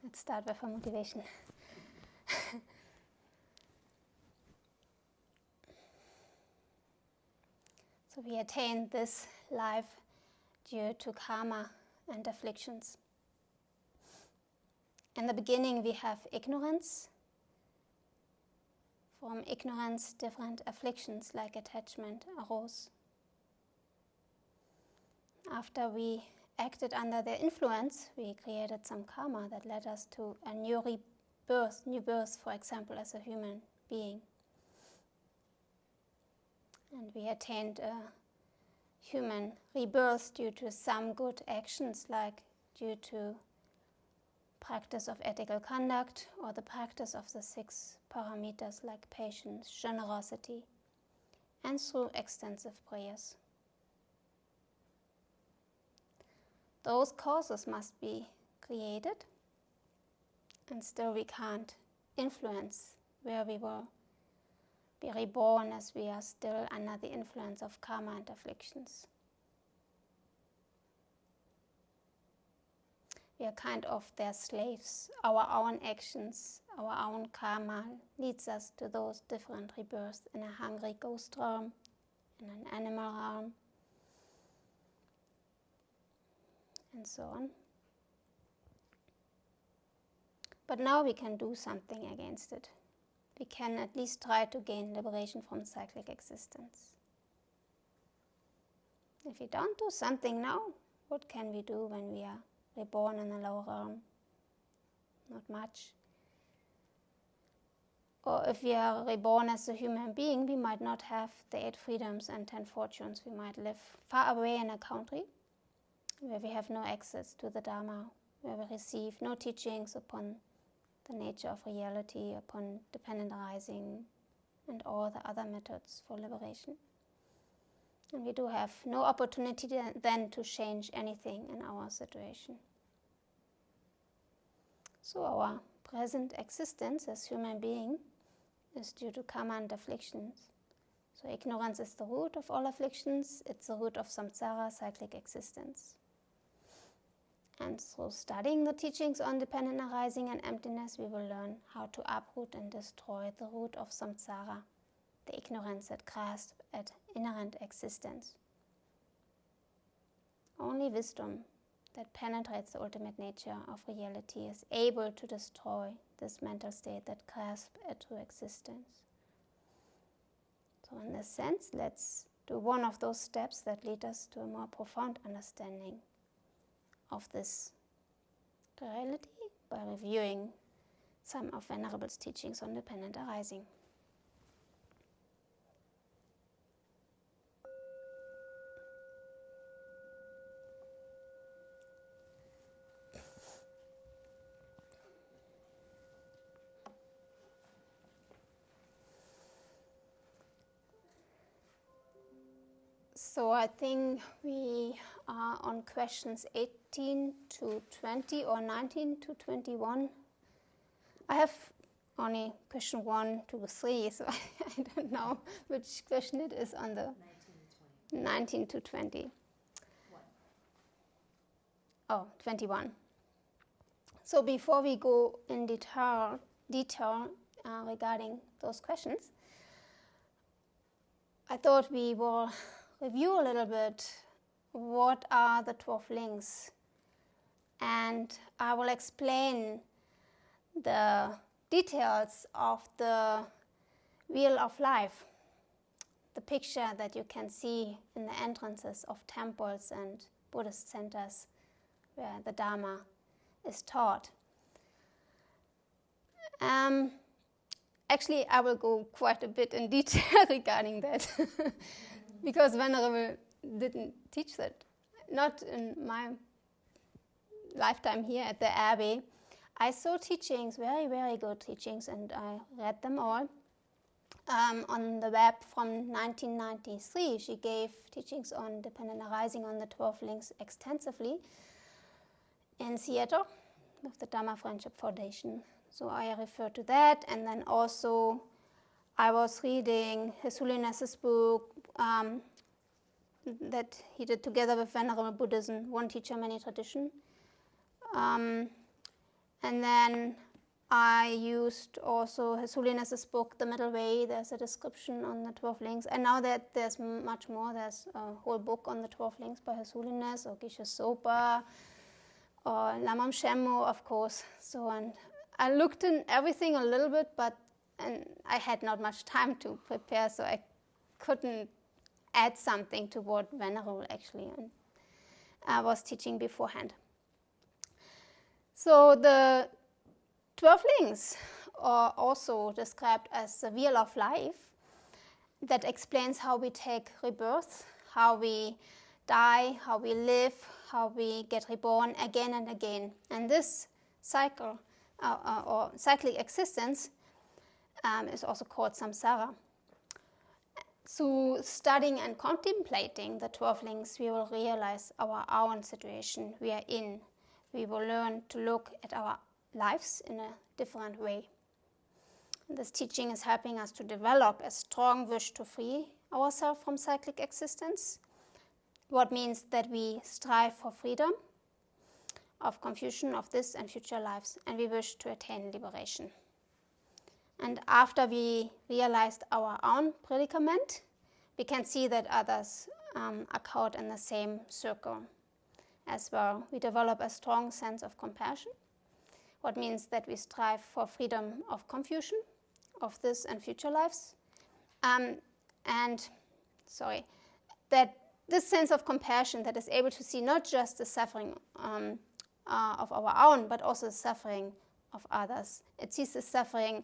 Let's start with a motivation. So we attain this life due to karma and afflictions. In the beginning we have ignorance. From ignorance, different afflictions like attachment arose. After we acted under their influence, we created some karma that led us to a new birth, for example, as a human being. And we attained a human rebirth due to some good actions, like due to practice of ethical conduct or the practice of the 6 parameters like patience, generosity, and through extensive prayers. Those causes must be created, and still we can't influence where we will be reborn, as we are still under the influence of karma and afflictions. We are kind of their slaves. Our own actions, our own karma leads us to those different rebirths in a hungry ghost realm, in an animal realm, and so on. But now we can do something against it. We can at least try to gain liberation from cyclic existence. If we don't do something now, what can we do when we are reborn in a lower realm? Not much. Or if we are reborn as a human being, we might not have the 8 freedoms and 10 fortunes. We might live far away in a country where we have no access to the Dharma, where we receive no teachings upon the nature of reality, upon dependent arising, and all the other methods for liberation. And we do have no opportunity then to change anything in our situation. So our present existence as human being is due to karma and afflictions. So ignorance is the root of all afflictions. It's the root of samsara, cyclic existence. And through studying the teachings on dependent arising and emptiness, we will learn how to uproot and destroy the root of samsara, the ignorance that grasps at inherent existence. Only wisdom that penetrates the ultimate nature of reality is able to destroy this mental state that grasps at true existence. So in this sense, let's do one of those steps that lead us to a more profound understanding of this reality by reviewing some of Venerable's teachings on dependent arising. So I think we are on questions 18 to 20 or 19 to 21. I have only question 1 to 3, so I don't know which question it is on the 19 to 20. Oh, 21. So before we go in detail regarding those questions, I thought we will review a little bit what are the 12 links, and I will explain the details of the wheel of life, the picture that you can see in the entrances of temples and Buddhist centers where the Dharma is taught. Actually, I will go quite a bit in detail regarding that because Venerable didn't teach that. Not in my lifetime here at the Abbey. I saw teachings, very, very good teachings, and I read them all. On the web from 1993, she gave teachings on dependent arising on the 12 links extensively in Seattle with the Dharma Friendship Foundation. So I refer to that, and then also I was reading His Holiness's book that he did together with Venerable Buddhism, One Teacher, Many Tradition. And then I used also His Holiness's book, The Middle Way. There's a description on the 12 links. And now that there's much more, there's a whole book on the 12 links by His Holiness, or Geshe Sopa, or Lamam Shenmo, of course. So, and I looked in everything a little bit, and I had not much time to prepare, so I couldn't add something to what Venerable actually was teaching beforehand. So the 12 links are also described as the wheel of life that explains how we take rebirth, how we die, how we live, how we get reborn again and again. And this cycle, or cyclic existence, is also called samsara. Through studying and contemplating the 12 links, we will realize our own situation we are in. We will learn to look at our lives in a different way. This teaching is helping us to develop a strong wish to free ourselves from cyclic existence, what means that we strive for freedom of confusion of this and future lives, and we wish to attain liberation. And after we realized our own predicament, we can see that others are caught in the same circle as well. We develop a strong sense of compassion, what means that we strive for freedom of confusion of this and future lives. That this sense of compassion that is able to see not just the suffering of our own, but also the suffering of others. It sees the suffering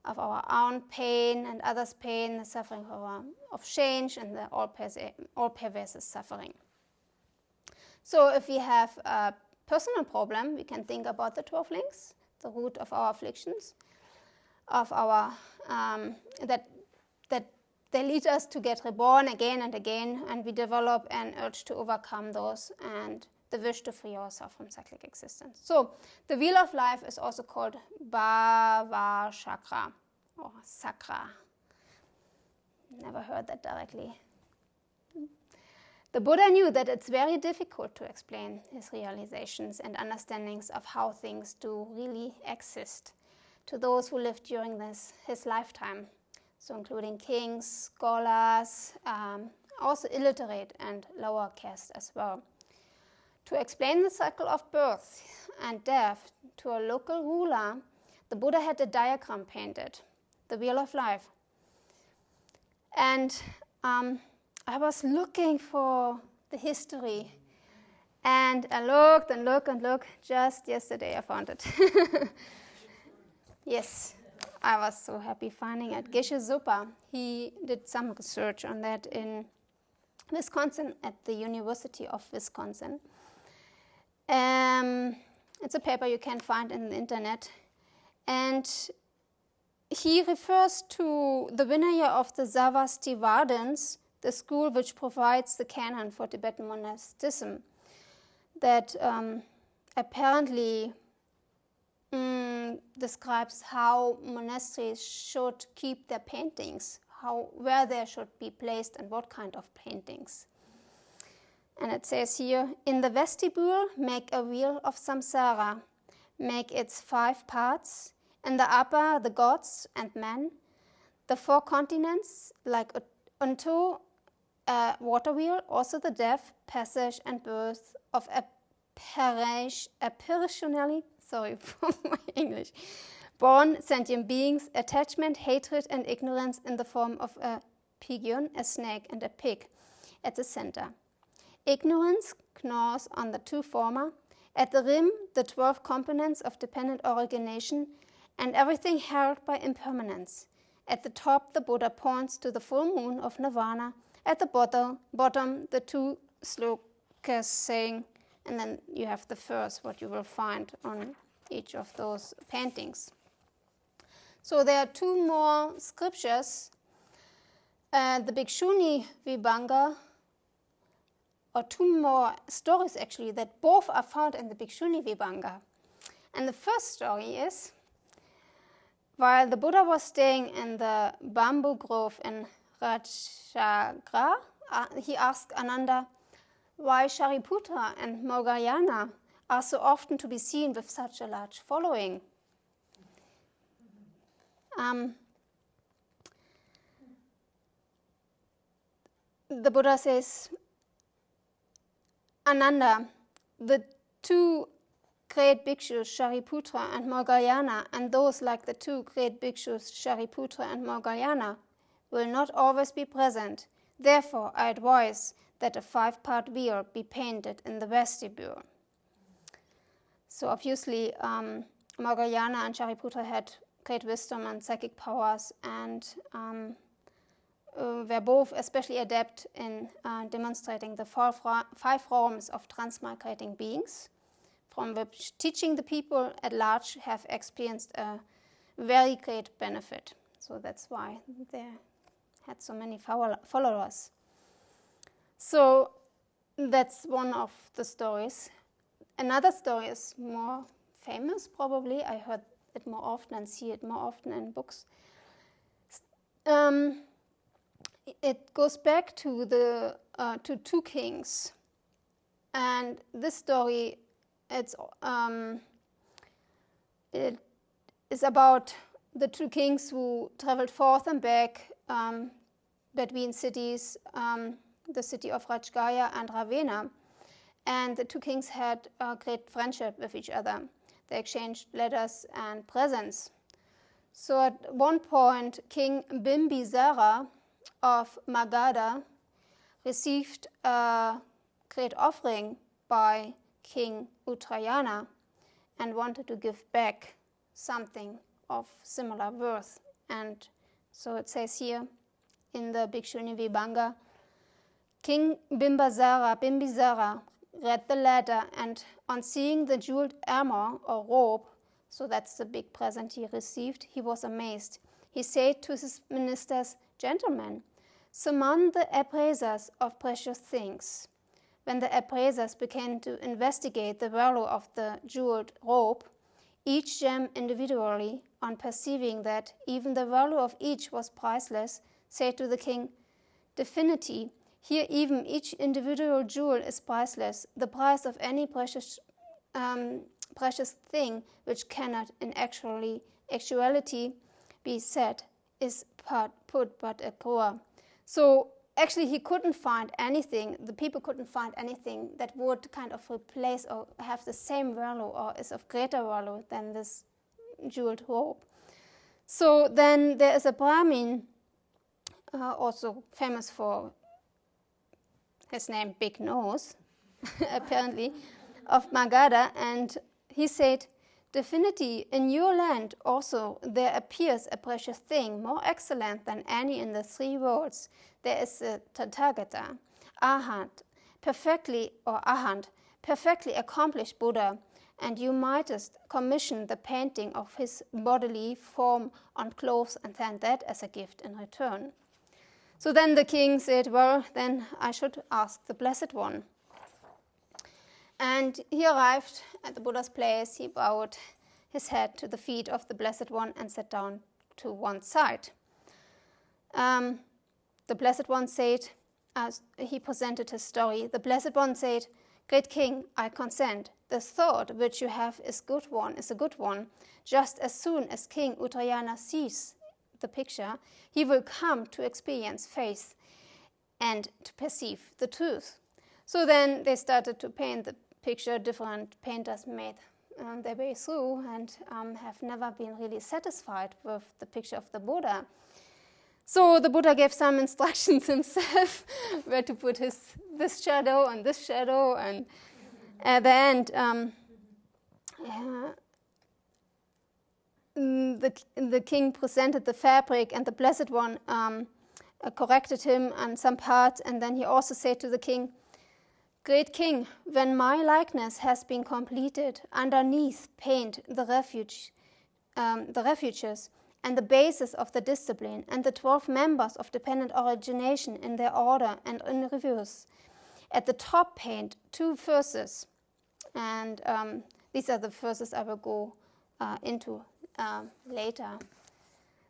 of our own pain and others' pain, the suffering of change, and the all-pervasive suffering. So if we have a personal problem, we can think about the 12 links, the root of our afflictions, of our that they lead us to get reborn again and again, and we develop an urge to overcome those and the wish to free ourselves from cyclic existence. So the wheel of life is also called Bhava Chakra or Sakra. Never heard that directly. The Buddha knew that it's very difficult to explain his realizations and understandings of how things do really exist to those who lived during his lifetime, so including kings, scholars, also illiterate and lower caste as well. To explain the cycle of birth and death to a local ruler, the Buddha had a diagram painted, the wheel of life. And I was looking for the history, and I looked and looked. Just yesterday I found it. Yes, I was so happy finding it. Geshe Sopa, he did some research on that in Wisconsin, at the University of Wisconsin. It's a paper you can find in the internet. And he refers to the Vinaya of the Sravasti Vardhans, the school which provides the canon for Tibetan monasticism, that apparently describes how monasteries should keep their paintings, where they should be placed and what kind of paintings. And it says here, in the vestibule, make a wheel of samsara, make its 5 parts, in the upper, the gods and men, the 4 continents, like unto a water wheel, also the death, passage, and birth of apparitionally, sorry for my English, born sentient beings, attachment, hatred, and ignorance in the form of a pigeon, a snake, and a pig at the center. Ignorance gnaws on the 2 former. At the rim, the 12 components of dependent origination, and everything held by impermanence. At the top, the Buddha points to the full moon of nirvana. At the bottom, the 2 slokas saying, and then you have the verse, what you will find on each of those paintings. So there are 2 more scriptures, the Bhikshuni Vibhanga, or 2 more stories actually, that both are found in the Bhikshuni Vibhanga. And the first story is, while the Buddha was staying in the bamboo grove in Ratchagra, he asked Ananda, why Shariputra and Moggallana are so often to be seen with such a large following? The Buddha says, Ananda, the two great bhikshus, Shariputra and Moggallana, and those like the two great bhikshus, Shariputra and Moggallana, will not always be present. Therefore, I advise that a 5-part wheel be painted in the vestibule. So obviously, Moggallana and Shariputra had great wisdom and psychic powers, and were both especially adept in demonstrating the 5 forms of transmigrating beings, from which teaching the people at large have experienced a very great benefit. So that's why they had so many followers. So that's one of the stories. Another story is more famous, probably. I heard it more often and see it more often in books. It goes back to the to 2 kings, and this story it is about the 2 kings who traveled forth and back between cities, the city of Rajgaya and Ravenna, and the 2 kings had a great friendship with each other. They exchanged letters and presents. So at one point, King Bimbisara of Magadha received a great offering by King Uttarayana and wanted to give back something of similar worth. And so it says here in the Bhikshuni Vibhanga, King Bimbisara read the letter, and on seeing the jeweled armor or robe, so that's the big present he received, he was amazed. He said to his ministers, "Gentlemen, summon the appraisers of precious things." When the appraisers began to investigate the value of the jeweled robe, each gem individually, on perceiving that even the value of each was priceless, said to the king, "Definitely, here even each individual jewel is priceless. The price of any precious thing which cannot in actuality be said is put but a crore." So actually he couldn't find anything, the people couldn't find anything that would kind of replace or have the same value or is of greater value than this jeweled robe. So then there is a Brahmin, also famous for his name Big Nose, apparently, of Magadha, and he said, "Definitely, in your land also there appears a precious thing more excellent than any in the 3 worlds. There is a Tathagata, Arhat, perfectly accomplished Buddha, and you mightest commission the painting of his bodily form on clothes and send that as a gift in return." So then the king said, "Well, then I should ask the Blessed One." And he arrived at the Buddha's place, he bowed his head to the feet of the Blessed One and sat down to one side. The Blessed One said, as he presented his story, the Blessed One said, "Great King, I consent. The thought which you have is a good one. Just as soon as King Uttarayana sees the picture, he will come to experience faith and to perceive the truth." So then they started to paint the picture. Different painters made their way through and have never been really satisfied with the picture of the Buddha. So the Buddha gave some instructions himself where to put this shadow and this shadow, and at the end the king presented the fabric, and the Blessed One corrected him on some parts, and then he also said to the king, "Great King, when my likeness has been completed, underneath paint the refuges and the basis of the discipline and the 12 members of dependent origination in their order and in reverse. At the top paint 2 verses, and these are the verses I will go into later."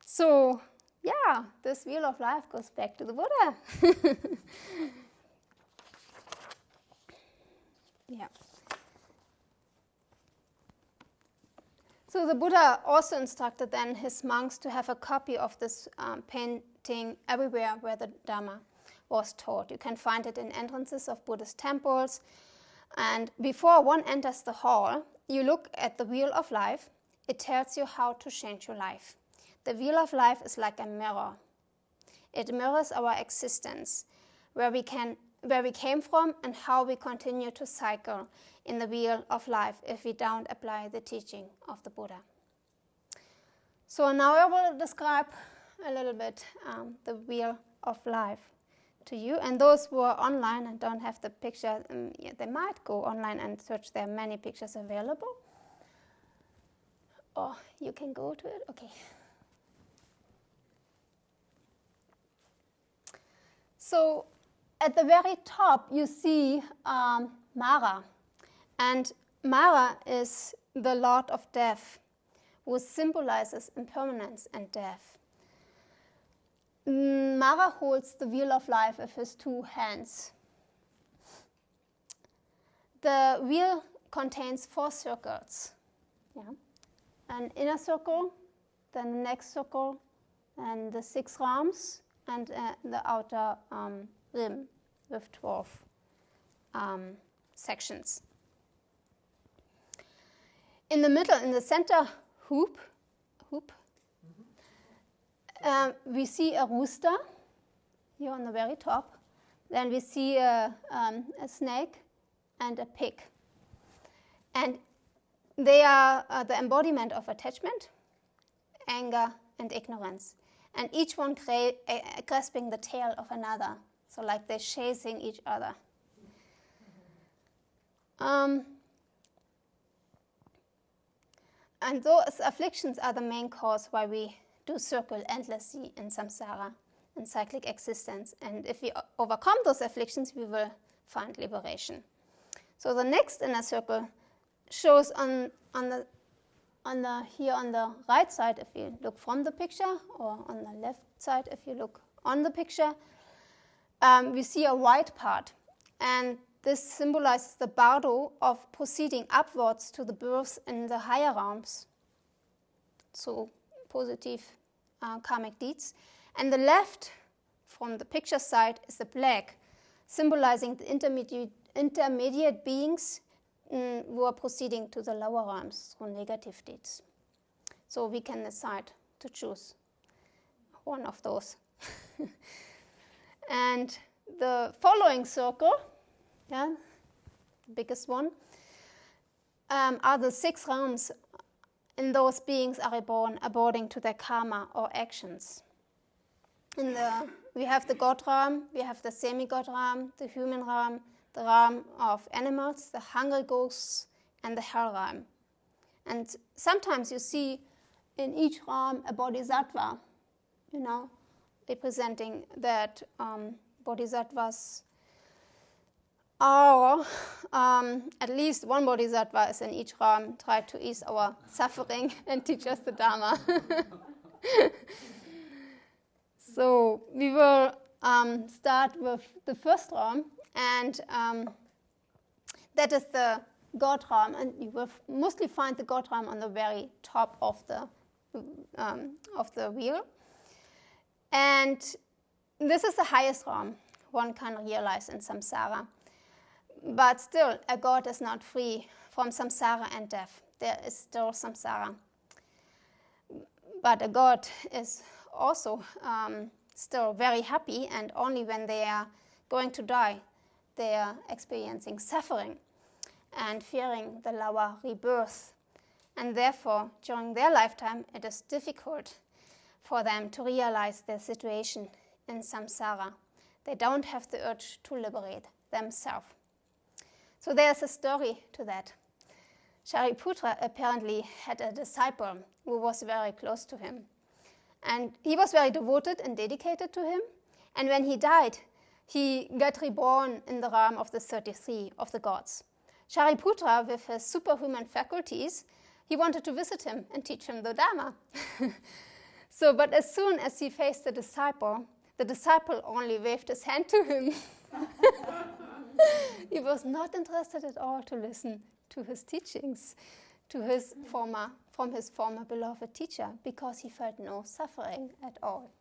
So yeah, this wheel of life goes back to the Buddha. Yeah. So the Buddha also instructed then his monks to have a copy of this painting everywhere where the Dharma was taught. You can find it in entrances of Buddhist temples. And before one enters the hall, you look at the Wheel of Life. It tells you how to change your life. The Wheel of Life is like a mirror. It mirrors our existence, where we came from and how we continue to cycle in the Wheel of Life if we don't apply the teaching of the Buddha. So now I will describe a little bit the Wheel of Life to you. And those who are online and don't have the picture, they might go online and search. There are many pictures available. Or you can go to it. Okay. So at the very top, you see Mara. And Mara is the Lord of Death, who symbolizes impermanence and death. Mara holds the Wheel of Life with his two hands. The wheel contains 4 circles. Yeah. An inner circle, then the next circle, and the 6 realms, and the outer rim with 12 sections. In the middle, in the center hoop, we see a rooster here on the very top. Then we see a snake and a pig. And they are the embodiment of attachment, anger, and ignorance. And each one grasping the tail of another. So like they're chasing each other. And those afflictions are the main cause why we do circle endlessly in samsara, in cyclic existence. And if we overcome those afflictions, we will find liberation. So the next inner circle shows on the right side, if you look from the picture, or on the left side, if you look on the picture, we see a white part. And this symbolizes the bardo of proceeding upwards to the births in the higher realms. So positive karmic deeds. And the left, from the picture side, is the black, symbolizing the intermediate beings who are proceeding to the lower realms through negative deeds. So we can decide to choose one of those. And the following circle, the biggest one, are the 6 realms. And those beings are reborn according to their karma or actions. We have the God realm, we have the semi-God realm, the human realm, the realm of animals, the hungry ghosts, and the hell realm. And sometimes you see in each realm a bodhisattva, representing that bodhisattvas are, at least one bodhisattva is in each realm, try to ease our suffering and teach us the Dharma. So we will start with the first realm, and that is the God realm, and you will mostly find the God realm on the very top of the wheel. And this is the highest realm one can realize in samsara. But still, a God is not free from samsara and death. There is still samsara. But a God is also still very happy, and only when they are going to die, they are experiencing suffering and fearing the lower rebirth. And therefore, during their lifetime, it is difficult for them to realize their situation in samsara. They don't have the urge to liberate themselves. So there's a story to that. Shariputra apparently had a disciple who was very close to him. And he was very devoted and dedicated to him. And when he died, he got reborn in the realm of the 33 of the gods. Shariputra, with his superhuman faculties, he wanted to visit him and teach him the Dharma. But as soon as he faced the disciple only waved his hand to him. He was not interested at all to listen to his teachings, to his former from his former beloved teacher because he felt no suffering at all.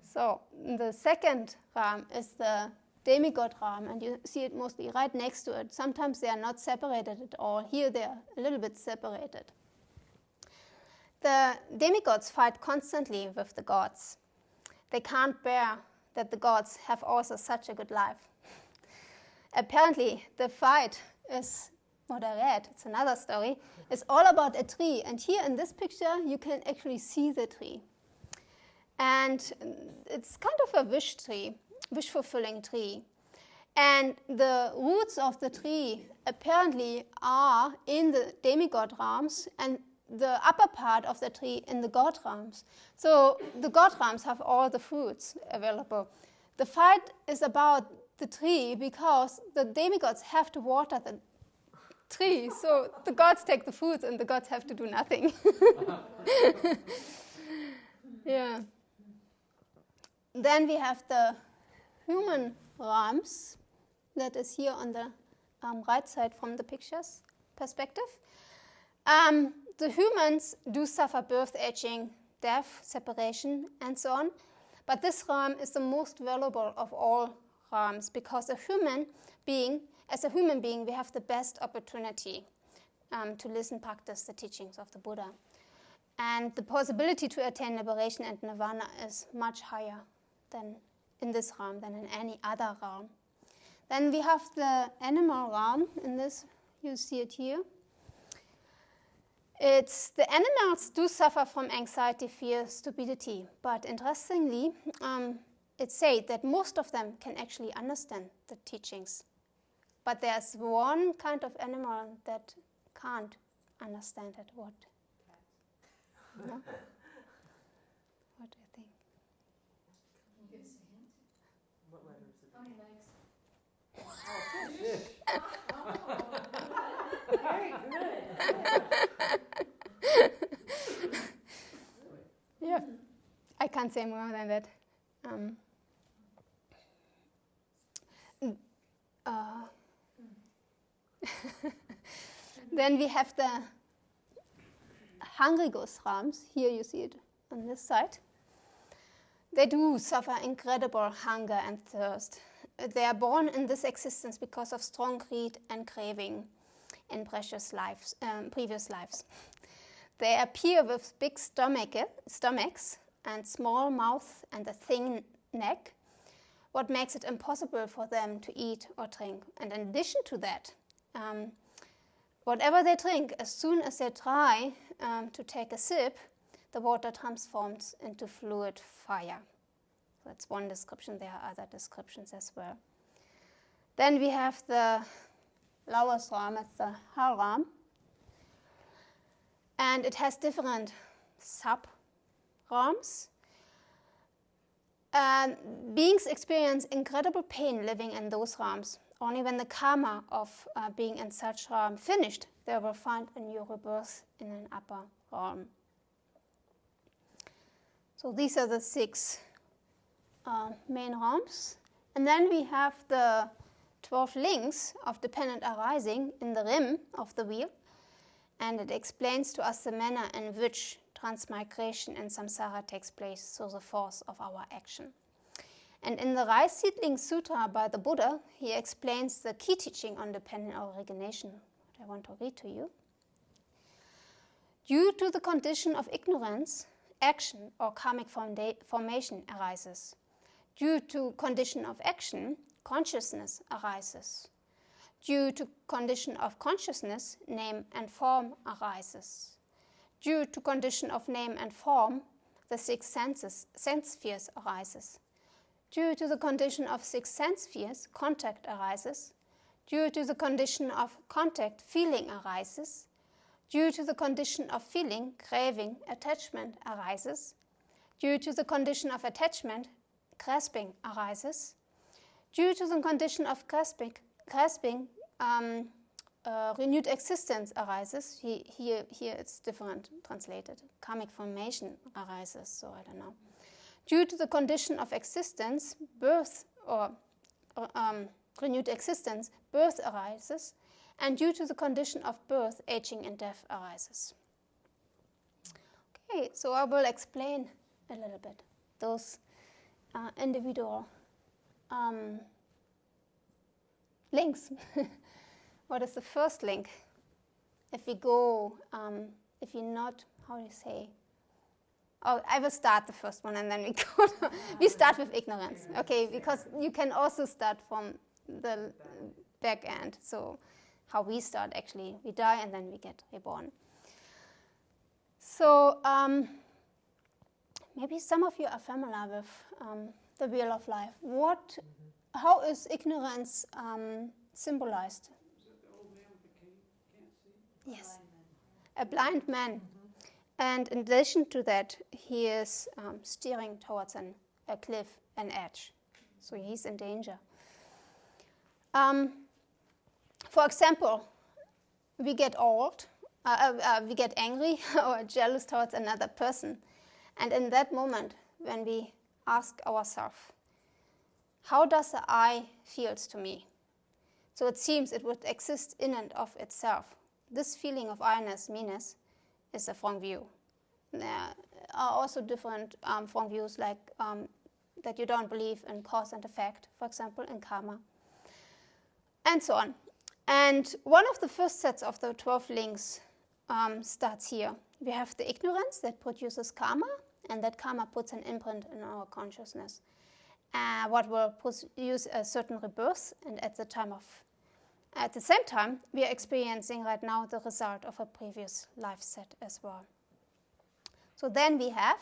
So the second realm is the demigod realm, and you see it mostly right next to it. Sometimes they are not separated at all. Here they are a little bit separated. The demigods fight constantly with the gods. They can't bear that the gods have also such a good life. Apparently, the fight is, what I read, it's another story, is all about a tree. And here in this picture, you can actually see the tree. And it's kind of a wish tree, wish-fulfilling tree. And the roots of the tree apparently are in the demigod realms and the upper part of the tree in the god realms. So the god realms have all the fruits available. The fight is about the tree because the demigods have to water the tree. So the gods take the fruits and the gods have to do nothing. Yeah. Then we have the human realms that is here on the right side from the picture's perspective. The humans do suffer birth, aging, death, separation, and so on. But this realm is the most valuable of all realms because as a human being, we have the best opportunity to listen, practice the teachings of the Buddha. And the possibility to attain liberation and nirvana is much higher than in this realm than in any other realm. Then we have the animal realm. In this, you see it here. It's the animals do suffer from anxiety, fear, stupidity, but interestingly, it's said that most of them can actually understand the teachings. But there's one kind of animal that can't understand it. What? No? What do you think? Can you give us a hint? What letter is it? How many legs? Oh, fish. Very good. Yeah, I can't say more than that. Then we have the hungry ghost realms. Here you see it on this side. They do suffer incredible hunger and thirst. They are born in this existence because of strong greed and craving in previous lives. They appear with big stomachs and small mouth and a thin neck, what makes it impossible for them to eat or drink. And in addition to that, whatever they drink, as soon as they try to take a sip, the water transforms into fluid fire. That's one description. There are other descriptions as well. Then we have the lowest realm, it's the hell realm. And it has different sub-realms. Beings experience incredible pain living in those realms. Only when the karma of being in such realm finished, they will find a new rebirth in an upper realm. So these are the 6 main realms. And then we have the 12 links of dependent arising in the rim of the wheel. And it explains to us the manner in which transmigration in samsara takes place, so the force of our action. And in the Rice Seedling Sutra by the Buddha, he explains the key teaching on dependent origination, what I want to read to you. Due to the condition of ignorance, action or karmic formation arises. Due to condition of action, consciousness arises. Due to condition of consciousness, name and form arises. Due to condition of name and form, the 6 sense spheres arises. Due to the condition of 6 sense spheres, contact arises. Due to the condition of contact, feeling arises. Due to the condition of feeling, craving, attachment arises. Due to the condition of attachment, grasping arises. Due to the condition of grasping, renewed existence arises. Here it's different translated. Karmic formation arises, so I don't know. Due to the condition of existence, birth or renewed existence, birth arises. and due to the condition of birth, aging and death arises. Okay, so I will explain a little bit those individual links. What is the first link? If we go, if you not, how do you say? Oh, I will start the first one and then we go. We start with ignorance, okay? Because you can also start from the back end. So how we start actually, we die and then we get reborn. So maybe some of you are familiar with the wheel of life. How is ignorance symbolized? Is that the old man with the cane? Can't see? Yes, a blind man. And in addition to that, he is steering towards a cliff, an edge. So he's in danger. For example, we get old, we get angry or jealous towards another person. And in that moment, when we ask ourselves, how does the I feels to me? So it seems it would exist in and of itself. This feeling of I-ness, me-ness, is a wrong view. There are also different wrong views, like that you don't believe in cause and effect, for example, in karma, and so on. And one of the first sets of the 12 links starts here. We have the ignorance that produces karma, and that karma puts an imprint in our consciousness. What will produce a certain rebirth, and at the same time, we are experiencing right now the result of a previous life set as well. So then we have,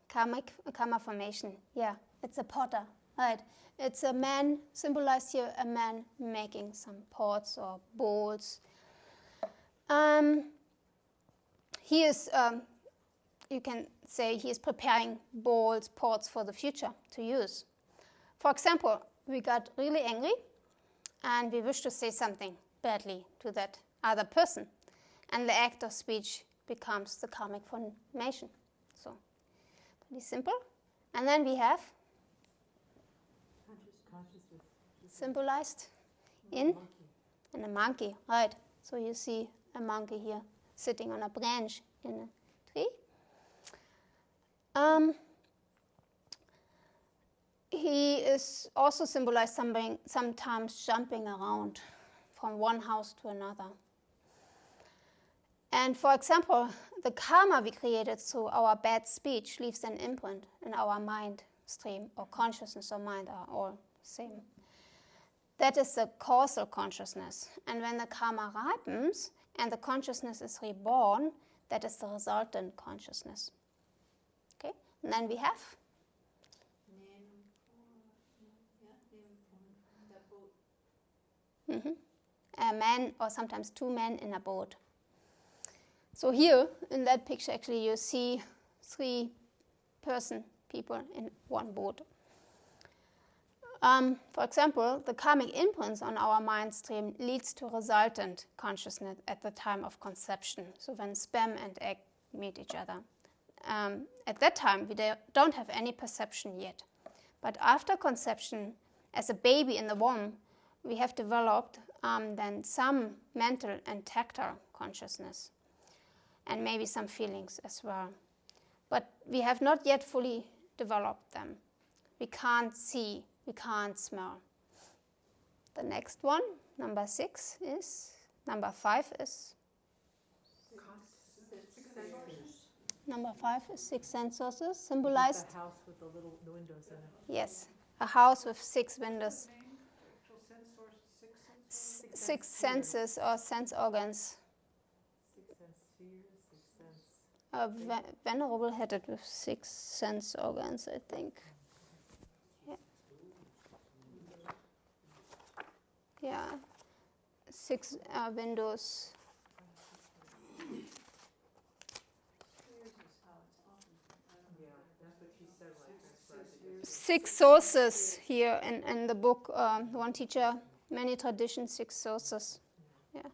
karma formation. Yeah, it's a potter, right? It's a man, symbolized here, a man making some pots or bowls. He is, you can say, he is preparing bowls, pots for the future to use. For example, we got really angry and we wish to say something badly to that other person. And the act of speech becomes the karmic formation. So, pretty simple. And then we have symbolized in a monkey, right? So you see a monkey here sitting on a branch in a tree. He is also symbolized sometimes jumping around from one house to another. And for example, the karma we created through our bad speech leaves an imprint in our mind stream, or consciousness or mind are all the same. That is the causal consciousness. And when the karma ripens and the consciousness is reborn, that is the resultant consciousness. Okay? And then we have a man, or sometimes two men in a boat. So here, in that picture, actually, you see 3 people in one boat. For example, the karmic imprints on our mind stream leads to resultant consciousness at the time of conception. So when sperm and egg meet each other. At that time, we don't have any perception yet. But after conception, as a baby in the womb, we have developed then some mental and tactile consciousness, and maybe some feelings as well. But we have not yet fully developed them. We can't see, we can't smell. The next one, number 5 is Number 5 is 6 sense sources, symbolized. A house with the little windows in it. Yes, a house with 6 windows. Actual sense source, 6 senses? 6 senses or sense organs. 6 sense spheres, 6 sense. Venerable had it with 6 sense organs, I think. Yeah, 6 windows. Yeah, that's what she said when I transcribed it. 6 sources here in the book. One teacher, many traditions, 6 sources. Yeah.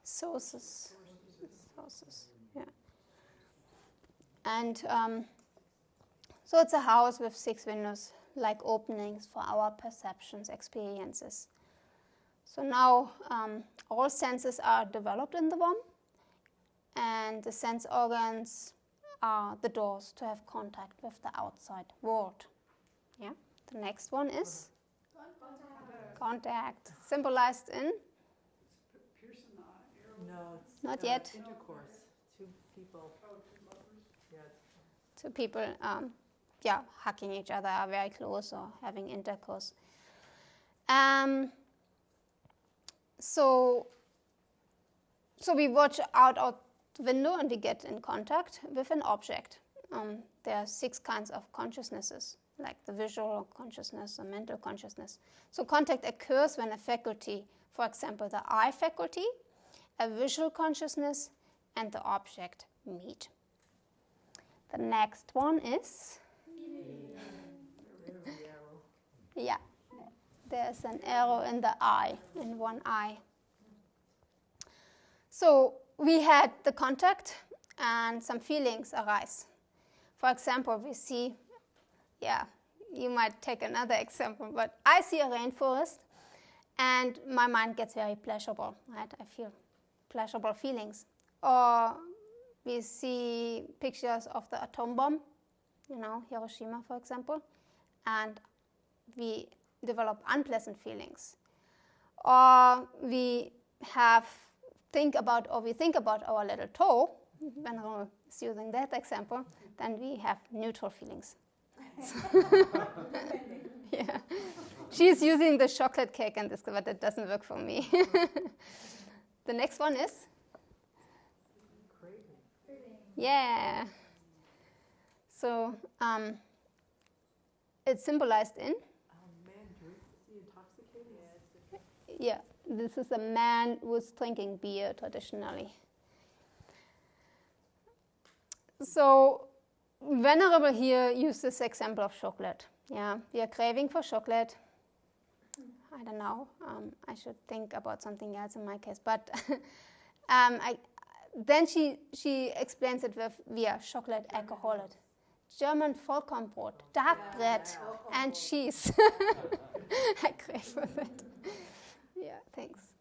Sources. Yeah. And so it's a house with 6 windows, like openings for our perceptions, experiences. So now all senses are developed in the womb, and the sense organs are the doors to have contact with the outside world. Yeah. The next one is contact, symbolized in No, it's not yet. intercourse. Two people. Yeah. Two people, hugging each other, are very close, or having intercourse. So we watch out the window and we get in contact with an object. There are 6 kinds of consciousnesses, like the visual consciousness, the mental consciousness. So contact occurs when a faculty, for example, the eye faculty, a visual consciousness, and the object meet. The next one is, yeah, there's an arrow in the eye, in one eye. So we had the contact and some feelings arise. For example, we see, you might take another example, but I see a rainforest and my mind gets very pleasurable, right? I feel pleasurable feelings. Or we see pictures of the atom bomb, Hiroshima, for example, and we develop unpleasant feelings. Or we think about our little toe, when we're using that example, then we have neutral feelings. Yeah. She's using the chocolate cake and this, but it doesn't work for me. The next one is? Yeah. So it's symbolized in? Man drinks, is he intoxicated? Yeah, this is a man who's drinking beer traditionally. So Venerable here used this example of chocolate. Yeah, we are craving for chocolate. I don't know. I should think about something else in my case. But then she explains it with via chocolate alcohol. German Vollkornbrot, dark bread, and cheese. I crave for that. Yeah, thanks.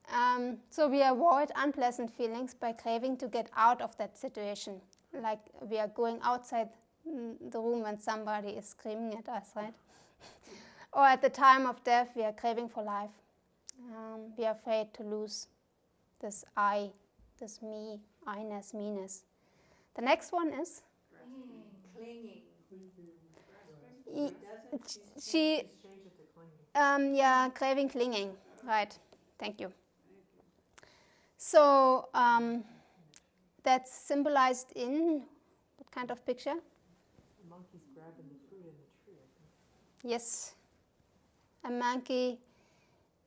So we avoid unpleasant feelings by craving to get out of that situation. Like we are going outside the room when somebody is screaming at us, right? Or at the time of death, we are craving for life. We are afraid to lose this I, this me, I-ness, me-ness. The next one is? Clinging. Craving, clinging. Right, thank you. So that's symbolized in what kind of picture? The monkey's grabbing the fruit in the tree, I think. Yes. A monkey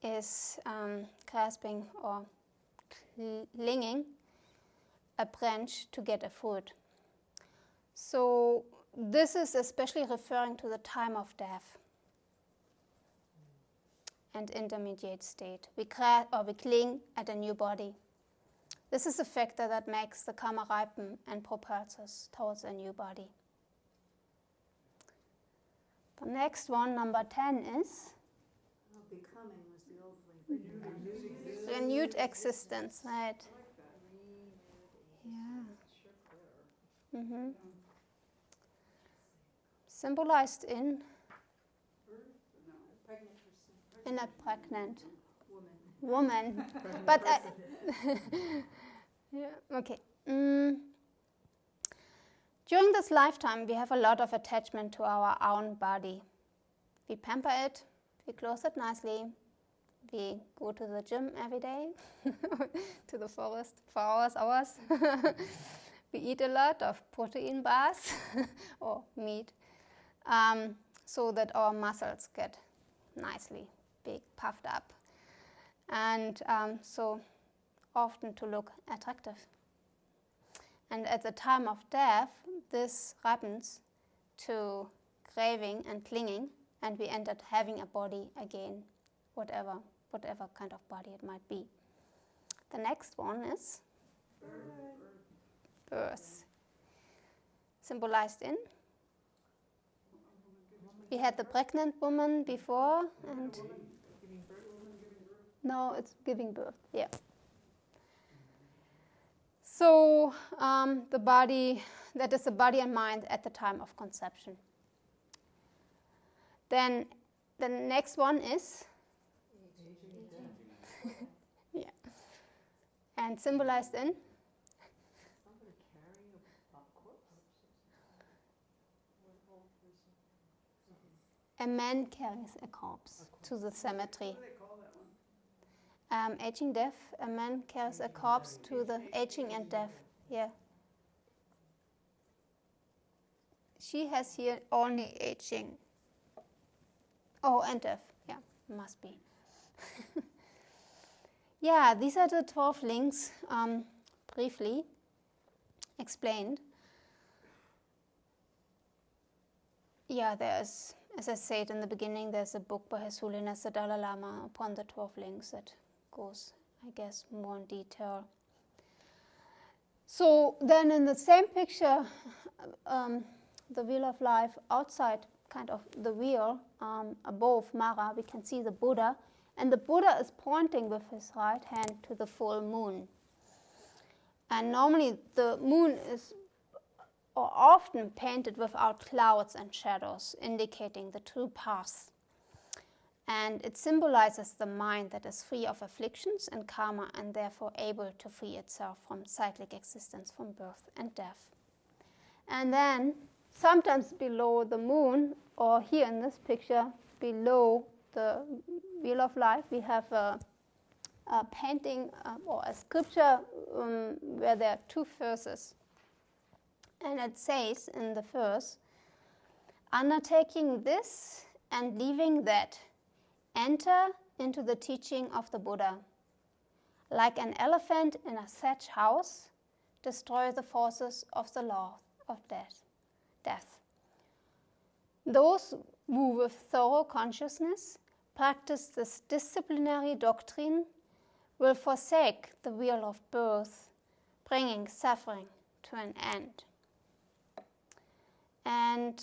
is grasping or clinging a branch to get a fruit. So this is especially referring to the time of death and intermediate state. We cling at a new body. This is a factor that makes the karma ripen and propels us towards a new body. The next one, number 10, is Becoming was the old one. renewed existence, right? Yeah. Mm-hmm. Symbolized in a pregnant woman. But okay. During this lifetime, we have a lot of attachment to our own body. We pamper it, we clothe it nicely, we go to the gym every day, to the forest for hours. We eat a lot of protein bars or meat, so that our muscles get nicely big, puffed up, and so often to look attractive. And at the time of death, this happens to craving and clinging, and we end up having a body again, whatever kind of body it might be. The next one is birth. Symbolized in? We had the pregnant woman before, and Giving birth? no, it's giving birth. Yeah. So the body, that is the body and mind at the time of conception. Then the next one is yeah, and symbolized in Somebody carrying a corpse? a man carries a corpse to the cemetery. Aging death, a man carries a corpse to the aging and death. Yeah. She has here only aging. Oh, and death. Yeah, must be. Yeah, these are the 12 links, briefly explained. Yeah, there's, as I said in the beginning, there's a book by His Holiness the Dalai Lama upon the 12 links that goes, I guess, more in detail. So then in the same picture, the wheel of life outside kind of the wheel, above Mara, we can see the Buddha, and the Buddha is pointing with his right hand to the full moon. And normally the moon is or often painted without clouds and shadows, indicating the true path. And it symbolizes the mind that is free of afflictions and karma and therefore able to free itself from cyclic existence, from birth and death. And then sometimes below the moon, or here in this picture, below the wheel of life, we have a painting or a scripture where there are two verses. And it says in the verse, undertaking this and leaving that, enter into the teaching of the Buddha. Like an elephant in a thatched house, destroy the forces of the law of death. Those who with thorough consciousness practice this disciplinary doctrine will forsake the wheel of birth, bringing suffering to an end. And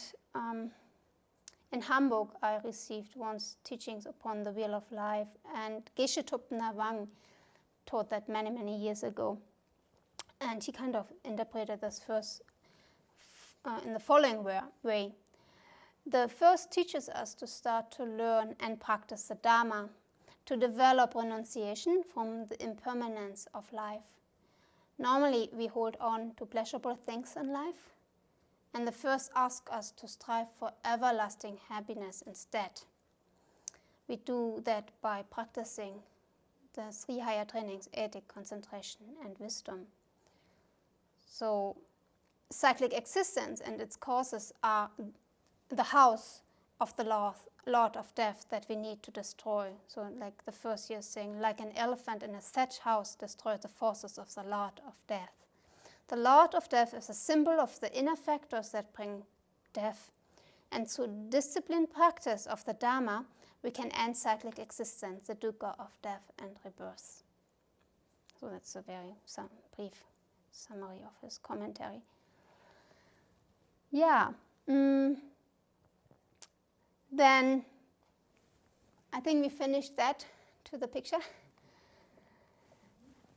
in Hamburg, I received once teachings upon the wheel of life, and Geshe Thupten Awang taught that many, many years ago. And he kind of interpreted this verse in the following way. The verse teaches us to start to learn and practice the Dharma, to develop renunciation from the impermanence of life. Normally, we hold on to pleasurable things in life, and the verse asks us to strive for everlasting happiness instead. We do that by practicing the 3 higher trainings, ethic, concentration, and wisdom. So, cyclic existence and its causes are the house of the Lord of Death that we need to destroy. So, like the first year saying, like an elephant in a thatched house, destroy the forces of the Lord of Death. The Lord of Death is a symbol of the inner factors that bring death. And through disciplined practice of the Dharma, we can end cyclic existence, the dukkha of death and rebirth. So that's a very brief summary of his commentary. Yeah. Then I think we finished that to the picture.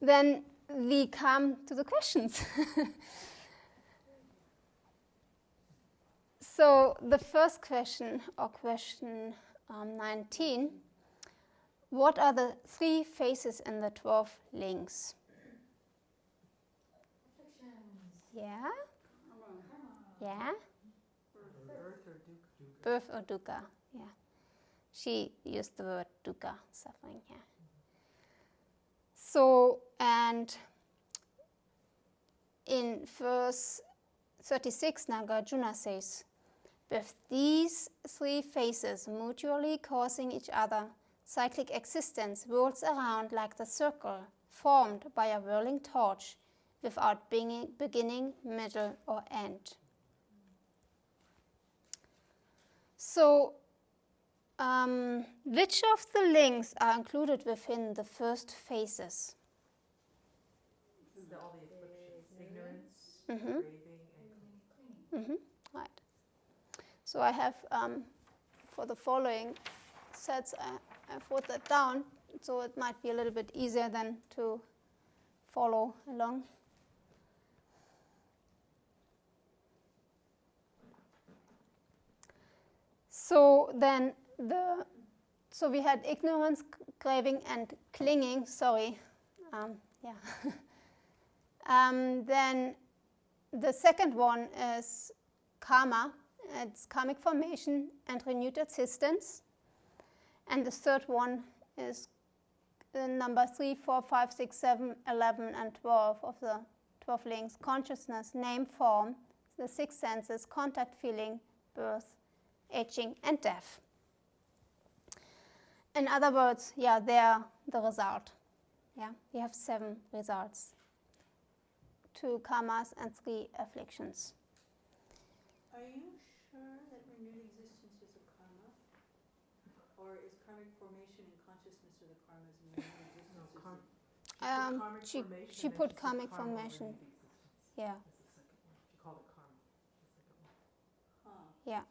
Then we come to the questions. So the first question, or question 19, what are the 3 phases in the 12 links? Yeah? Yeah? Birth or dukkha, yeah. She used the word dukkha, suffering, yeah. So, and in verse 36, Nagarjuna says, with these 3 phases mutually causing each other, cyclic existence whirls around like the circle formed by a whirling torch without beginning, middle, or end. So, which of the links are included within the first phases? All the afflictions, ignorance, Mm-hmm. craving, and clinging. Mm-hmm. Right. So I have for the following sets, I wrote that down, so it might be a little bit easier then to follow along. So then so we had ignorance, craving, and clinging. Sorry, then the second one is karma. It's karmic formation and renewed existence. And the third one is number 3, 4, 5, 6, 7, 11, and 12 of the 12 links: consciousness, name, form, the 6 senses, contact, feeling, birth, aging, and death. In other words, they are the result. We have 7 results: 2 karmas and 3 afflictions. Are you sure that renewed existence is a karma? Or is karmic formation and consciousness or the karmas and renewed existence? She put karmic formation. Yeah. She called it karma. Yeah.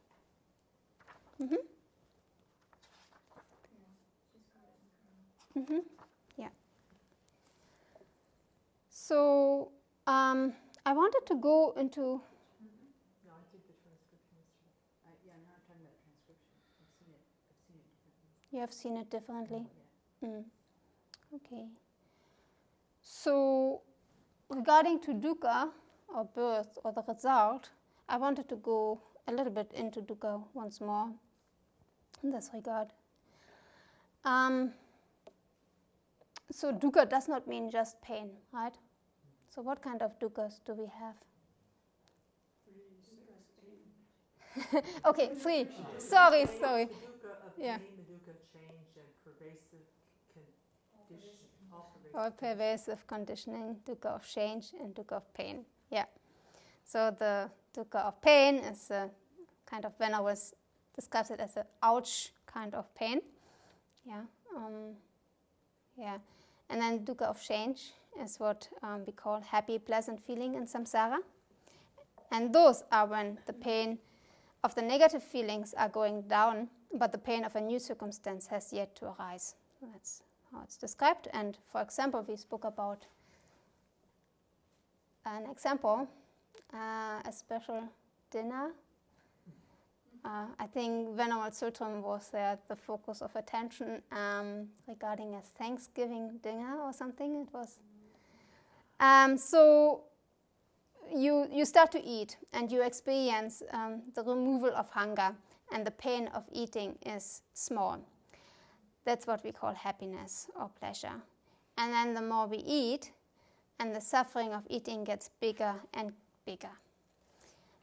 Mm-hmm. Mm-hmm. Yeah. So I wanted to go into. No, I did the transcription yesterday. Now I'm talking about transcription. I've seen it differently. You have seen it differently. Yeah. Okay. So regarding to dukkha or birth or the result, I wanted to go a little bit into dukkha once more in this regard. So dukkha does not mean just pain, right? So what kind of dukkhas do we have? Okay, 3. Sorry. The dukkha of Yeah. pain, the dukkha of change, and pervasive condition. Or pervasive conditioning, dukkha of change, and dukkha of pain. Yeah. So the dukkha of pain is a kind of, when I was described it as a ouch kind of pain. Yeah. And then dukkha of change is what we call happy, pleasant feeling in samsara. And those are when the pain of the negative feelings are going down, but the pain of a new circumstance has yet to arise. That's how it's described. And for example, we spoke about an example, a special dinner. I think Venerable Sultan was there, the focus of attention regarding a Thanksgiving dinner or something. It was. So you start to eat and you experience the removal of hunger, and the pain of eating is small. That's what we call happiness or pleasure. And then the more we eat, and the suffering of eating gets bigger and bigger.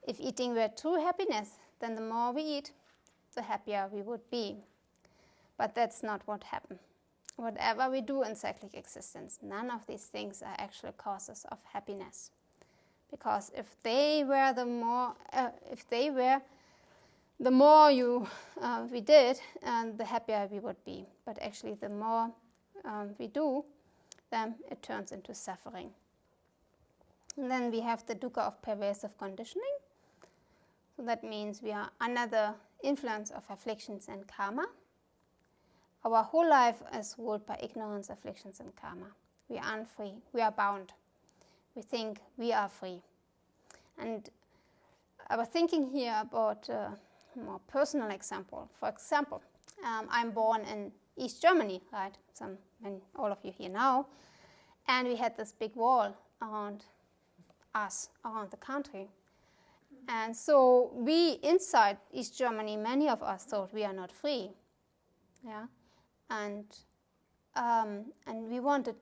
If eating were true happiness, then the more we eat, the happier we would be. But that's not what happened. Whatever we do in cyclic existence, none of these things are actual causes of happiness. Because if they were the more we did, the happier we would be. But actually, the more we do, then it turns into suffering. And then we have the dukkha of pervasive conditioning. So that means we are under the influence of afflictions and karma. Our whole life is ruled by ignorance, afflictions, and karma. We are unfree. We are bound. We think we are free. And I was thinking here about a more personal example. For example, I'm born in East Germany, right? All of you here know. And we had this big wall around us, around the country. And so we, inside East Germany, many of us thought we are not free. Yeah. And we wanted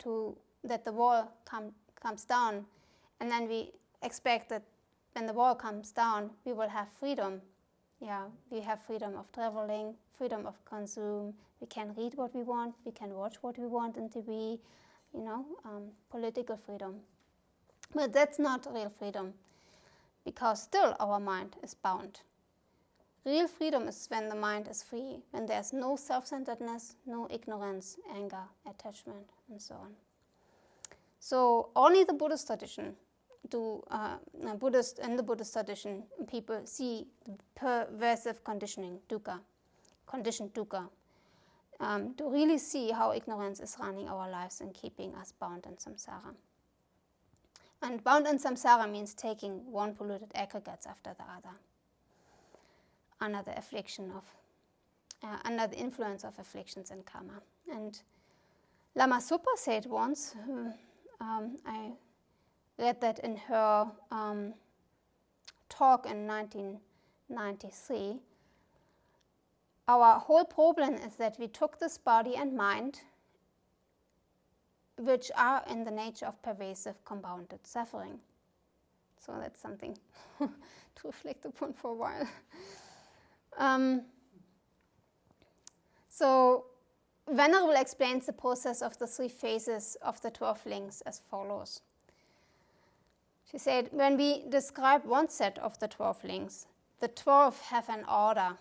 that the wall comes down, and then we expect that when the wall comes down, we will have freedom. Yeah, we have freedom of traveling, freedom of consume. We can read what we want. We can watch what we want on TV. Political freedom. But that's not real freedom, because still our mind is bound. Real freedom is when the mind is free, when there's no self-centeredness, no ignorance, anger, attachment, and so on. So only the Buddhist tradition in the Buddhist tradition, people see the pervasive conditioning, dukkha, conditioned dukkha, to really see how ignorance is running our lives and keeping us bound in samsara. And bound in samsara means taking one polluted aggregates after the other, under the under the influence of afflictions and karma. And Lama Zopa said once, I read that in her talk in 1993, our whole problem is that we took this body and mind, which are in the nature of pervasive compounded suffering. So that's something to reflect upon for a while. So Venerable explains the process of the 3 phases of the 12 links as follows. She said, when we describe one set of the 12 links, the 12 have an order.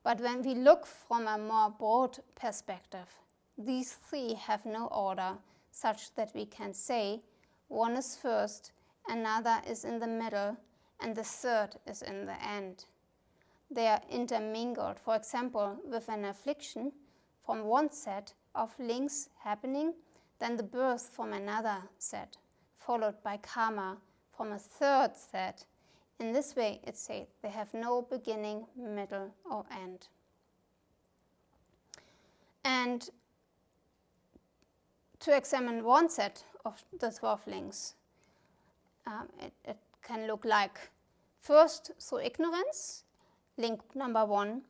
But when we look from a more broad perspective, these 3 have no order, such that we can say one is first, another is in the middle, and the third is in the end. They are intermingled, for example, with an affliction from one set of links happening, then the birth from another set, followed by karma from a third set. In this way, it says they have no beginning, middle, or end. And to examine one set of the 12 links, it can look like first through ignorance, link number 1,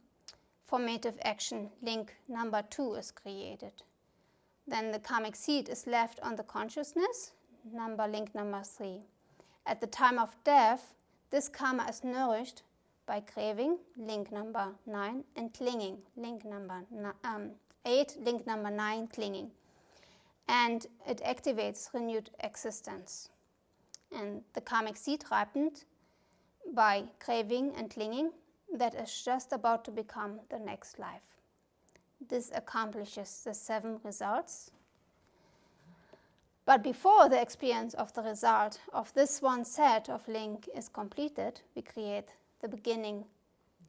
formative action, link number 2 is created. Then the karmic seed is left on the consciousness, link number 3. At the time of death, this karma is nourished by craving, link number 9, and clinging, link number 8, link number 9, clinging. And it activates renewed existence. And the karmic seed ripened by craving and clinging that is just about to become the next life. This accomplishes the 7 results. But before the experience of the result of this one set of link is completed, we create the beginning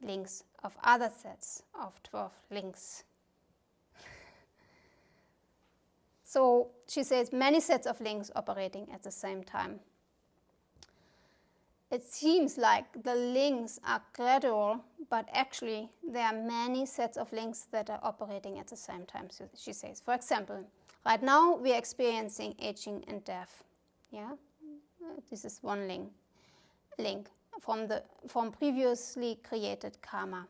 links of other sets of 12 links. So she says many sets of links operating at the same time. It seems like the links are gradual, but actually there are many sets of links that are operating at the same time, so she says. For example, right now we are experiencing aging and death. Yeah, this is one link from previously created karma.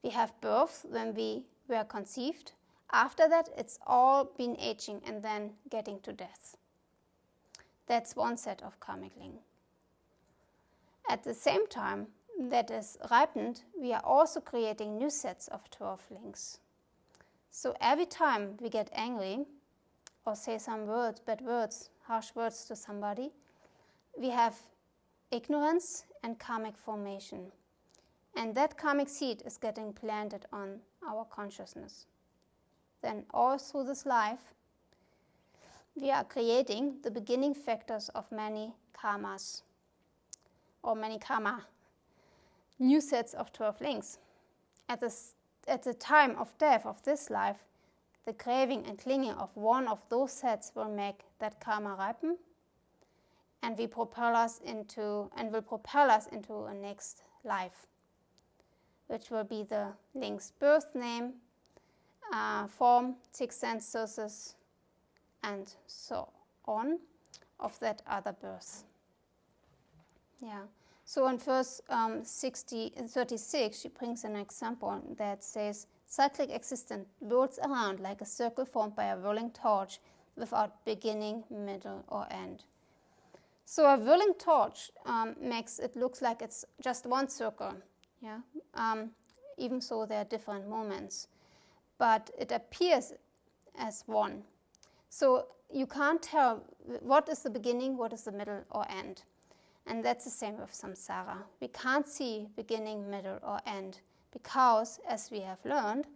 We have birth when we were conceived. After that, it's all been aging and then getting to death. That's one set of karmic link. At the same time that is ripened, we are also creating new sets of 12 links. So every time we get angry or say some words, bad words, harsh words to somebody, we have ignorance and karmic formation. And that karmic seed is getting planted on our consciousness. Then all through this life, we are creating the beginning factors of many karmas, or many karma, new sets of 12 links. At the time of death of this life, the craving and clinging of one of those sets will make that karma ripen, and will propel us into a next life, which will be the link's birth name, form, 6 sense sources, and so on of that other birth. Yeah. So in verse 36, she brings an example that says, cyclic existence whirls around like a circle formed by a whirling torch without beginning, middle, or end. So a whirling torch makes it look like it's just one circle, yeah. Even so there are different moments, but it appears as one. So you can't tell what is the beginning, what is the middle, or end. And that's the same with samsara. We can't see beginning, middle, or end because, as we have learned,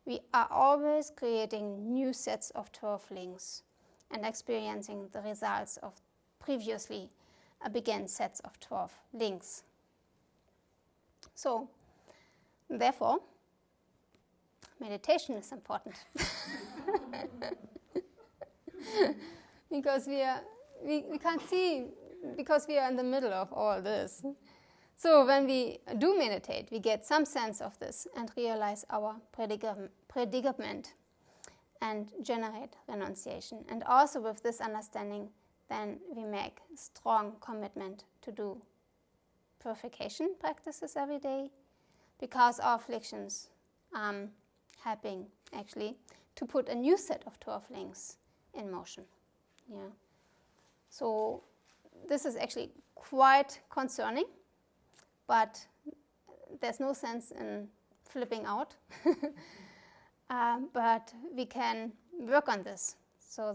we are always creating new sets of 12 links and experiencing the results of previously began sets of 12 links. So, therefore, meditation is important. Because we can't see, because we are in the middle of all this. So when we do meditate, we get some sense of this and realize our predicament and generate renunciation. And also with this understanding, then we make strong commitment to do purification practices every day, because our afflictions helping actually to put a new set of 12 links in motion. Yeah. So this is actually quite concerning, but there's no sense in flipping out. But we can work on this so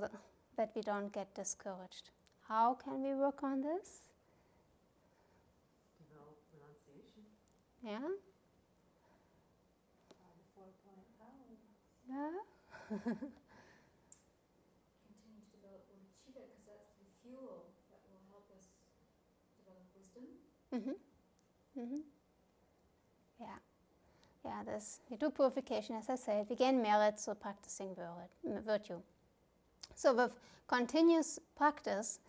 that we don't get discouraged. How can we work on this? Develop renunciation. Yeah? Yeah? Continue to develop bodhicitta, because that's the fuel that will help us develop wisdom. Mm-hmm. Mm-hmm. Yeah. Yeah, we do purification, as I said. We gain merit through practicing virtue. So with continuous practice,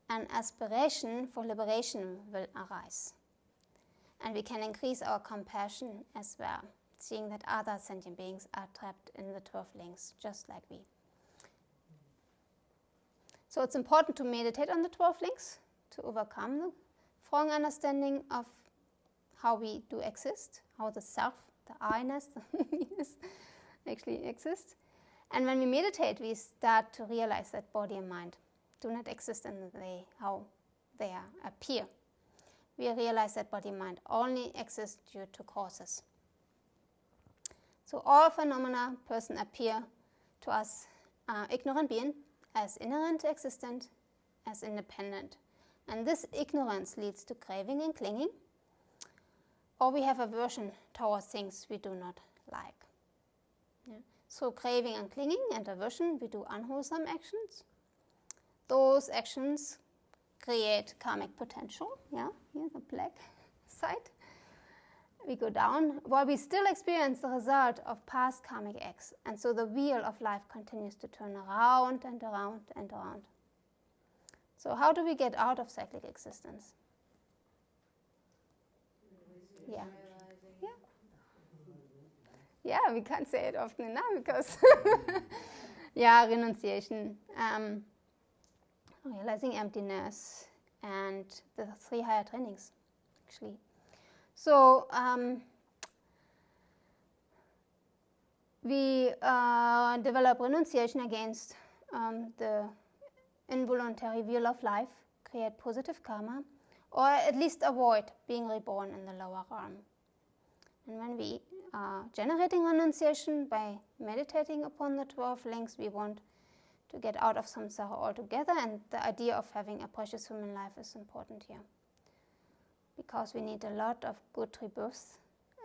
an aspiration for liberation will arise. And we can increase our compassion as well, seeing that other sentient beings are trapped in the 12 links, just like we. So it's important to meditate on the 12 links to overcome the strong understanding of how we do exist, how the self, the I-ness, the me-ness actually exist. And when we meditate, we start to realize that body and mind do not exist in the way how they appear. We realize that body and mind only exist due to causes. So all phenomena person appear to us ignorant being as inherent existent, as independent. And this ignorance leads to craving and clinging, or we have aversion towards things we do not like. Yeah. So craving and clinging and aversion, we do unwholesome actions. Those actions create karmic potential. Yeah, here the black side. We go down, while we still experience the result of past karmic acts. And so the wheel of life continues to turn around and around and around. So how do we get out of cyclic existence? Yeah. Yeah. Yeah, we can't say it often enough because, yeah, renunciation, realizing emptiness, and the 3 higher trainings, actually. So we develop renunciation against the involuntary wheel of life, create positive karma, or at least avoid being reborn in the lower realm. And when we are generating renunciation by meditating upon the 12 links, we want to get out of samsara altogether, and the idea of having a precious human life is important here. Because we need a lot of good rebirths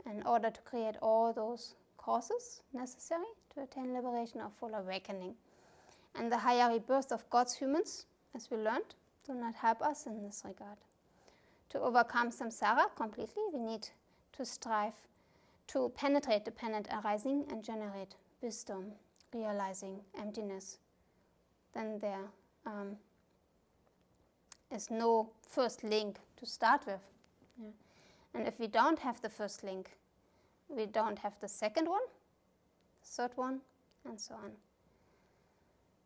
in order to create all those causes necessary to attain liberation or full awakening. And the higher rebirth of God's humans, as we learned, do not help us in this regard. To overcome samsara completely, we need to strive to penetrate dependent arising and generate wisdom, realizing emptiness. Then there is no first link to start with. Yeah. And if we don't have the first link, we don't have the second one, third one, and so on.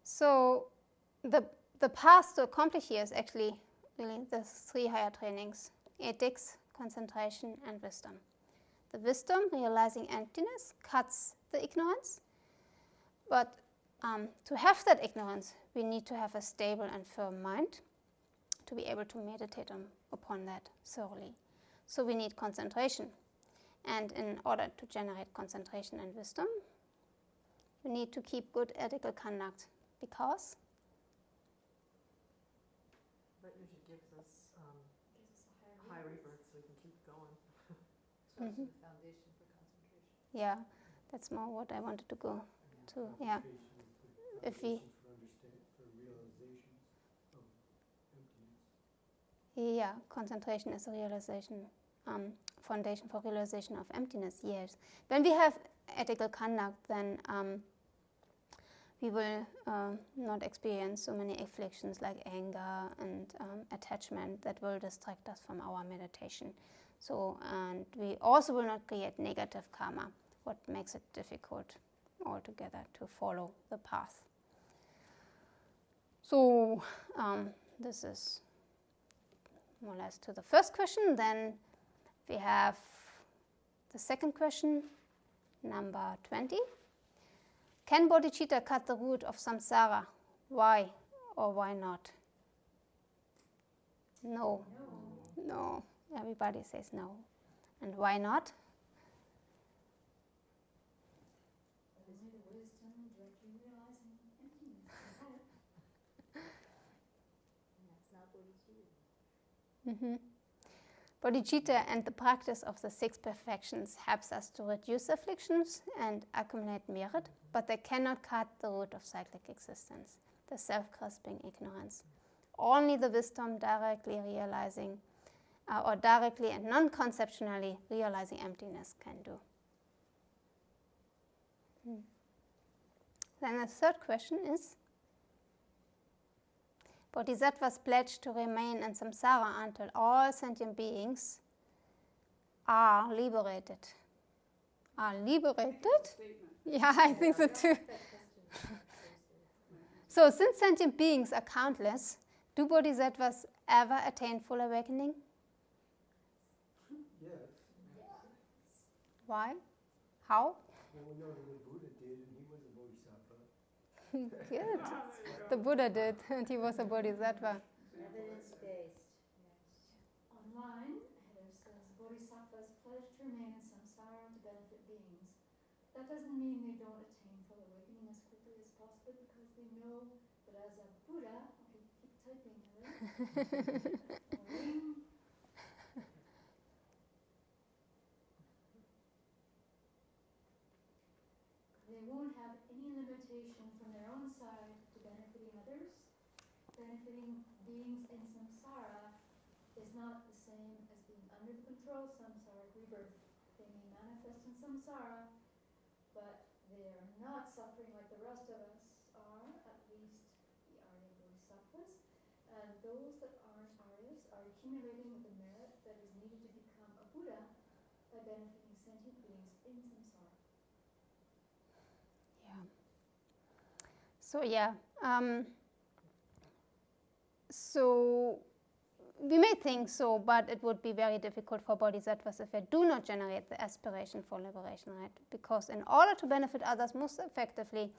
So the path to accomplish here is actually really the 3 higher trainings: ethics, concentration, and wisdom. The wisdom, realizing emptiness, cuts the ignorance. But to have that ignorance, we need to have a stable and firm mind to be able to meditate upon that thoroughly. So we need concentration. And in order to generate concentration and wisdom, we need to keep good ethical conduct, because But usually gives us a high rebirth so we can keep going. So it's the foundation for concentration. yeah, that's more what I wanted to go to. Yeah, if we concentration is a realization foundation for realization of emptiness, yes. When we have ethical conduct, then we will not experience so many afflictions like anger and attachment that will distract us from our meditation. So, and we also will not create negative karma, what makes it difficult altogether to follow the path. So, this is more or less to the first question. Then we have the second question, number 20. Can bodhicitta cut the root of samsara? Why or why not? No. No. Everybody says no. And why not? Only the wisdom directly realizing emptiness. And that's not bodhicitta. Bodhicitta and the practice of the 6 perfections helps us to reduce afflictions and accumulate merit, but they cannot cut the root of cyclic existence, the self-grasping ignorance. Only the wisdom directly realizing, or directly and non-conceptually realizing emptiness can do. Then the third question is, Bodhisattvas pledge to remain in samsara until all sentient beings are liberated. Are liberated? Yeah, I think so too. So, since sentient beings are countless, do bodhisattvas ever attain full awakening? Yes. Why? How? Well, we know that the Buddha did, and he was a bodhisattva. Good. The Buddha did, and he was a bodhisattva. Evidence-based. Online, Heather says, Bodhisattvas pledge to remain in samsara to benefit beings. That doesn't mean they don't attain full awakening as quickly as possible because they know that as a Buddha, okay, keep typing, Heather. They won't have any limitation from their own side to benefiting others. Benefiting beings in samsara is not the same as being under the control of samsara rebirth. They may manifest in samsara, but they are not suffering like the rest of us are, at least the Arya Bodhisattvas. And those that aren't Aryas are accumulating the merit that is needed to become a Buddha by benefiting sentient beings in samsara. So so we may think so, but it would be very difficult for bodhisattvas if they do not generate the aspiration for liberation, right? Because in order to benefit others most effectively,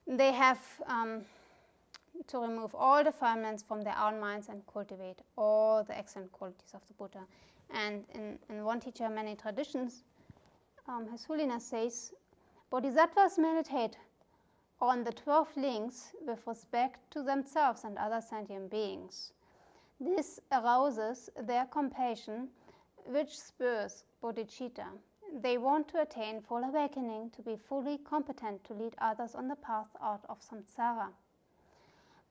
they have to remove all defilements from their own minds and cultivate all the excellent qualities of the Buddha. And in one teacher, many traditions, His Holiness says, bodhisattvas meditate on the 12 links with respect to themselves and other sentient beings. This arouses their compassion, which spurs bodhicitta. They want to attain full awakening to be fully competent to lead others on the path out of samsara.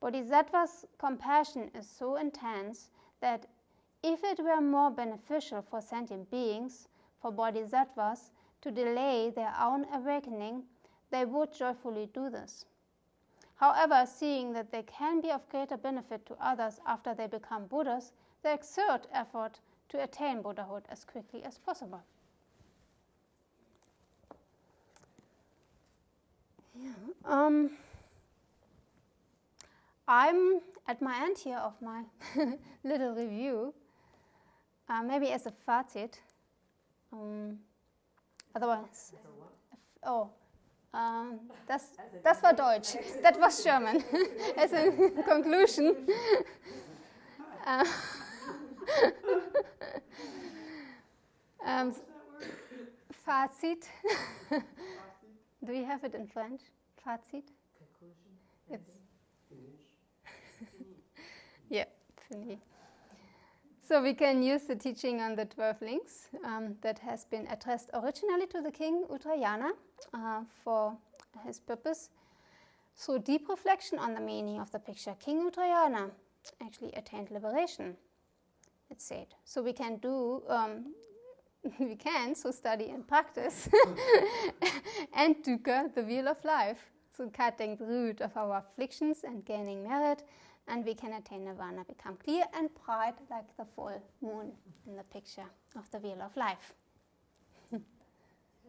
Bodhisattva's compassion is so intense that if it were more beneficial for sentient beings, for bodhisattvas, to delay their own awakening, they would joyfully do this. However, seeing that they can be of greater benefit to others after they become Buddhas, they exert effort to attain Buddhahood as quickly as possible. I'm at my end here of my little review, maybe as a Fazit. Otherwise, das war Deutsch. That was German. As a conclusion. Fazit. Do you have it in French? Fazit? Conclusion? It's Finish. yeah, finish. So we can use the teaching on the 12 links that has been addressed originally to the king Uttarayana for his purpose. Through deep reflection on the meaning of the picture, King Uttarayana actually attained liberation, it's said. So we can do we can, so study and practice, and dukkha, the wheel of life, so cutting the root of our afflictions and gaining merit, and we can attain nirvana, become clear and bright like the full moon in the picture of the wheel of life.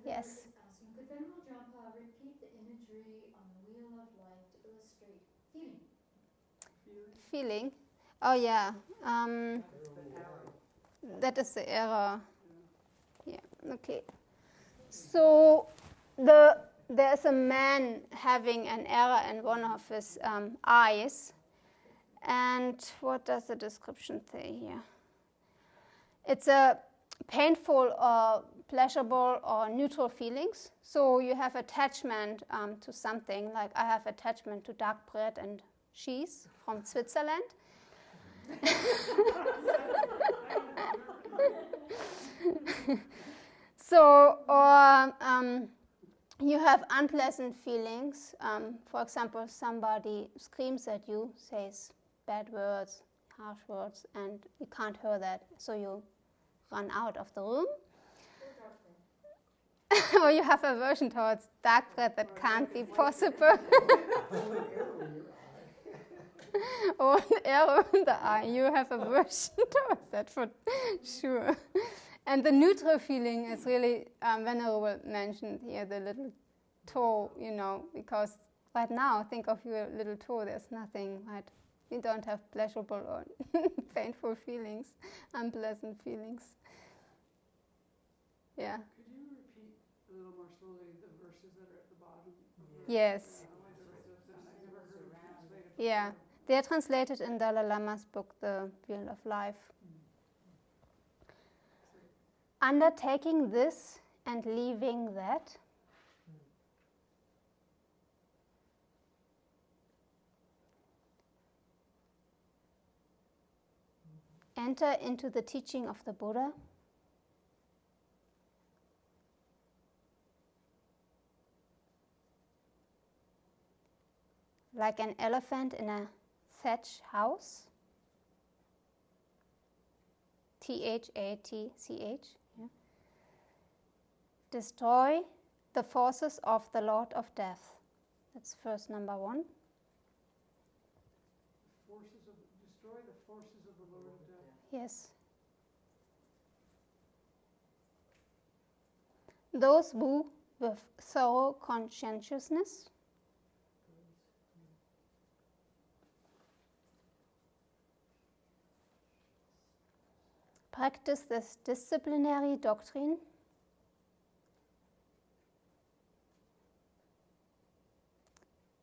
Yes. Asking, could Venerable Jampa repeat the imagery on the wheel of life to illustrate feeling? Feeling? Oh yeah. That is the error. Yeah. Okay. So there's a man having an error in one of his eyes, and what does the description say here? It's a painful or pleasurable or neutral feelings. So you have attachment to something, like I have attachment to dark bread and cheese from Switzerland. So, or you have unpleasant feelings. For example, somebody screams at you, says bad words, harsh words, and you can't hear that, so you run out of the room. Or you have aversion towards dark bread that can't be possible. Or an arrow in the eye. You have aversion towards that for sure. And the neutral feeling is really Venerable mentioned here, the little toe, because right now, think of your little toe, there's nothing, right? You don't have pleasurable or painful feelings, unpleasant feelings. Yeah. Could you repeat a little more slowly the verses that are at the bottom? Yes. I've never heard them translated. Yeah. They are translated in Dalai Lama's book, The Wheel of Life. Undertaking this and leaving that. Enter into the teaching of the Buddha. Like an elephant in a thatch house. T-H-A-T-C-H. Yeah. Destroy the forces of the Lord of Death. That's verse number 1. Destroy the forces of the Lord of Death. Yes. Those who, with thorough conscientiousness, practice this disciplinary doctrine,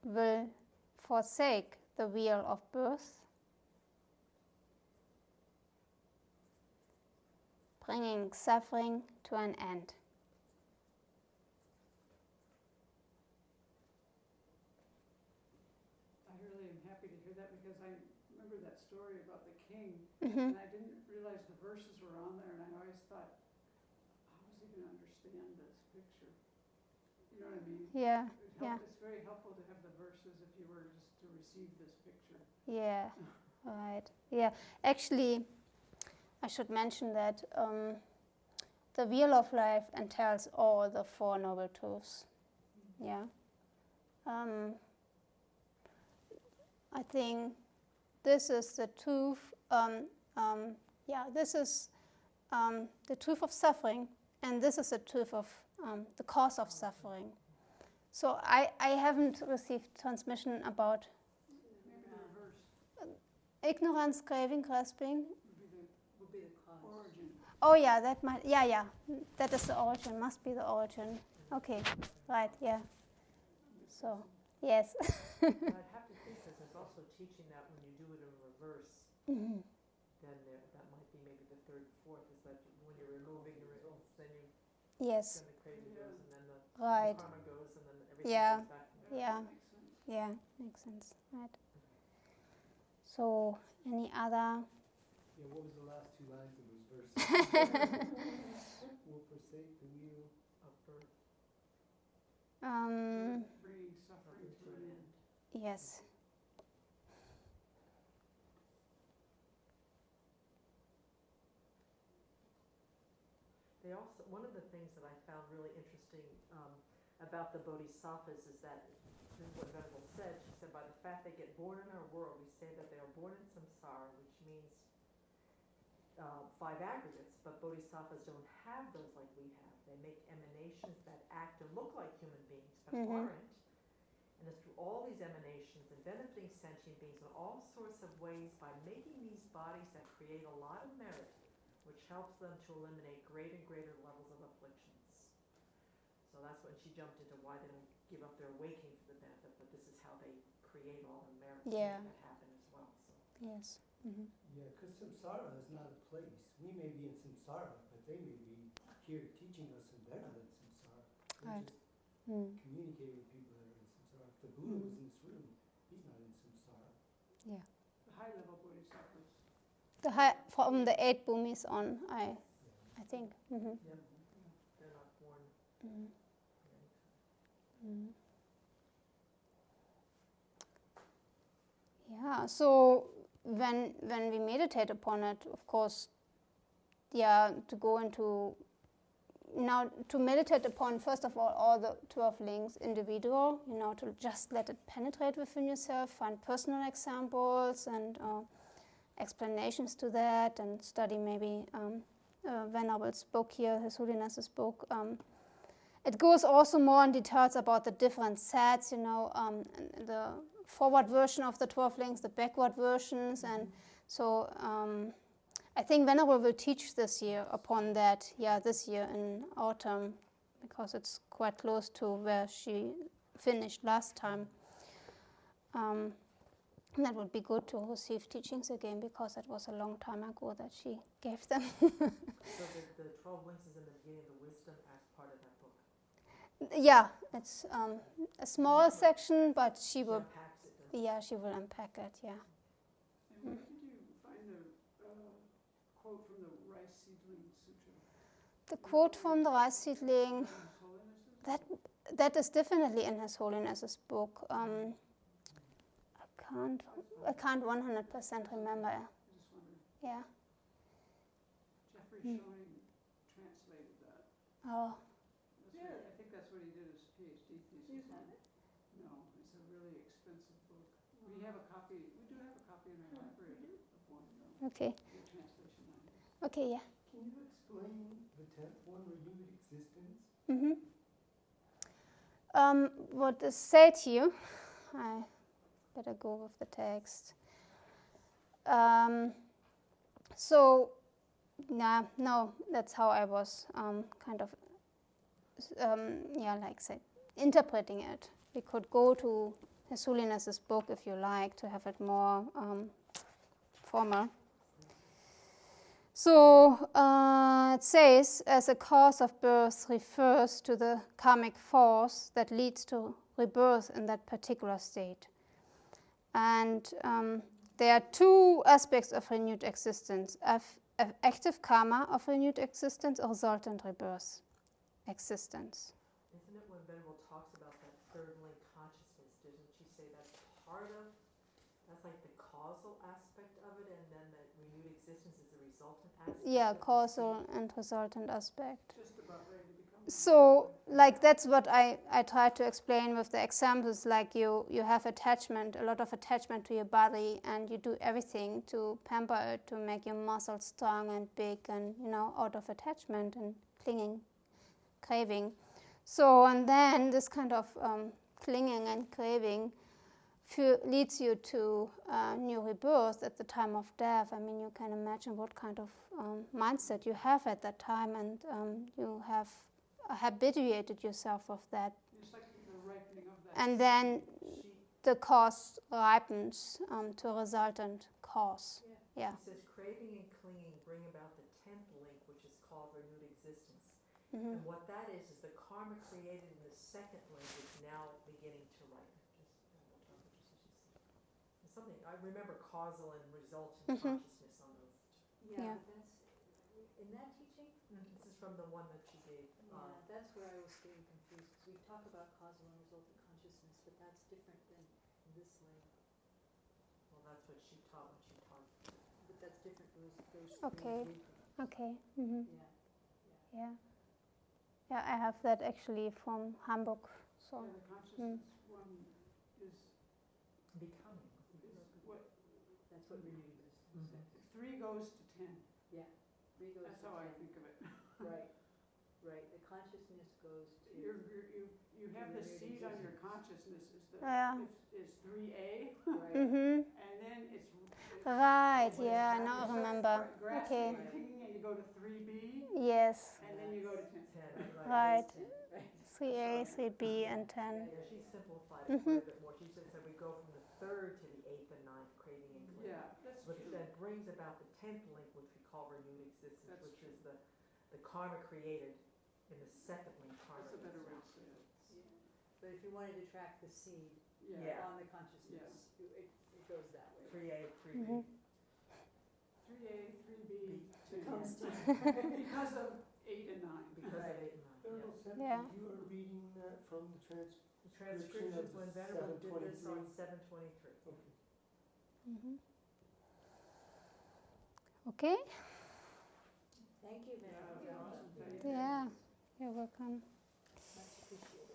will forsake the wheel of birth, bringing suffering to an end. I really am happy to hear that, because I remember that story about the king, Mm-hmm. and I didn't realize the verses were on there, and I always thought, how is he going to understand this picture? You know what I mean? Yeah, yeah. It's very helpful to have the verses if you were just to receive this picture. Yeah, right. Yeah, actually, I should mention that the Wheel of Life entails all the Four Noble Truths. Yeah. I think this is the truth. This is the truth of suffering, and this is the truth of the cause of suffering. So I haven't received transmission about ignorance, craving, grasping. Would be the cause. Origin. Oh yeah, that might. Yeah. That is the origin. Must be the origin. Okay, right. Yeah. So yes. I'd have to think that there's also teaching that when you do it in reverse, Mhm. then that might be maybe the third and fourth, is that when you're removing your results, then Yes. the craving goes, and then the Right. karma goes, and then everything Yeah. goes back. Yeah. Yeah. Makes sense. Right. So any other? Yeah, what was the last two lines of those verses? Will forsake the wheel Of birth. Bringing suffering to an end. Yes. They They also, one of the things that I found really interesting about the bodhisattvas is that, this is what Venerable said, she said, by the fact they get born in our world, we say that they are born in samsara, which means 5 aggregates, but bodhisattvas don't have those like we have. They make emanations that act and look like human beings, but aren't. And it's through all these emanations and benefiting sentient beings in all sorts of ways by making these bodies that create a lot of merit, which helps them to eliminate greater and greater levels of afflictions. So that's when she jumped into why they don't give up their waking for the benefit, but this is how they create all the merit to make that happen as well. So. Yes. Yeah, because samsara is not a place. We may be in samsara, but they may be here teaching us some better than samsara. They Right. just communicate with people that are in samsara. If the Buddha was in this room, he's not in samsara. Yeah. The high-level bodhisattvas. The high, from the 8 bhumis on, I think. Yep. They're not born. Yeah, so when we meditate upon it, of course, to go into, now to meditate upon, first of all the 12 links individual, to just let it penetrate within yourself, find personal examples and explanations to that, and study maybe Venerable's book here, His Holiness's book. It goes also more in details about the different sets, the forward version of the 12 links, the backward versions, and so I think Venerable will teach this year upon that, this year in autumn, because it's quite close to where she finished last time. That would be good to receive teachings again, because it was a long time ago that she gave them. So the 12 links is in the beginning of the wisdom as part of that book? Yeah, it's a small section, but she will unpack it, yeah. And where did you find the quote from the Rice Seedling Sutra? The quote from the Rice Seedling, that is definitely in His Holiness's book. I can't 100% remember. I just wondered. Yeah. Jeffrey Schoening translated that. Oh. I think that's what he did his PhD thesis. Do you have it? No, it's a really expensive book. We do have a copy in our library of one, though. Okay. The translation on it. Okay. Yeah. Can you explain the 10th one, renewed existence? What is said here? I better go with the text. That's how I was interpreting it. We could go to His Holiness's book if you like to have it more formal. So it says, as a cause of birth refers to the karmic force that leads to rebirth in that particular state. And there are 2 aspects of renewed existence: active karma of renewed existence, or resultant rebirth existence. Isn't it when Venerable talks about that third link consciousness, doesn't she say that's like the causal aspect of it, and then the renewed existence is the resultant aspect? Yeah, causal and resultant aspect. Just about ready to become. So, that's what I try to explain with the examples, like you have attachment, a lot of attachment to your body, and you do everything to pamper it, to make your muscles strong and big, and, out of attachment and clinging, craving. So, and then this kind of clinging and craving leads you to new rebirth at the time of death. I mean, you can imagine what kind of mindset you have at that time, and you have habituated yourself with that. It's like the ripening of that. And then the cause ripens to a resultant cause. Yeah. He says craving and clinging bring about the 10th link, which is called renewed existence. And what that is the karma created in the second link is now beginning to ripen. Something I remember, causal and resultant consciousness on those. Yeah. That's in that teaching. This is from the one that she gave. That's where I was getting confused, because we talk about causal and resultant consciousness, but that's different than this link. Well, that's what she taught when she taught. But that's different. Those Okay. three. Okay. Yeah. Yeah. Yeah, I have that actually from Hamburg. So, Yeah, the consciousness one is Becoming. what, That's what renewed existence is. 3 goes to 10. Yeah, 3 goes That's to how I 10. think of it. Right, right. The consciousness goes to. You have the renewed seed on your existence. consciousness Yeah. is 3A, Right. and then it's Right, when yeah, you now I start remember. grasping Okay. and clinging, and you go to 3B, Yes. and then you go to 10. 10, Right. It's 10, right. 3A, 3B, and 10. Yeah, she simplified it quite a bit more. She said we go from the 3rd to the 8th and 9th, craving and clinging. Yeah, that's Which true. then brings about the 10th link, which we call renewed existence, That's which true. is the karma created in the 2nd link karma. That's a better way to say it. But if you wanted to track the seed Yeah. on the consciousness, it goes that way. 3A, 3B. 3A, 3B, Becomes 10. 10. Because of 8 and 9. Because of 8 and 9. Colonel Yeah. Semple, Yeah. you are reading that from the The transcriptions when Venerable did this on 7/23. Okay. Okay. Thank you, Yeah, Venerable. that was awesome. Thank you. Yeah, you're welcome. Much appreciated.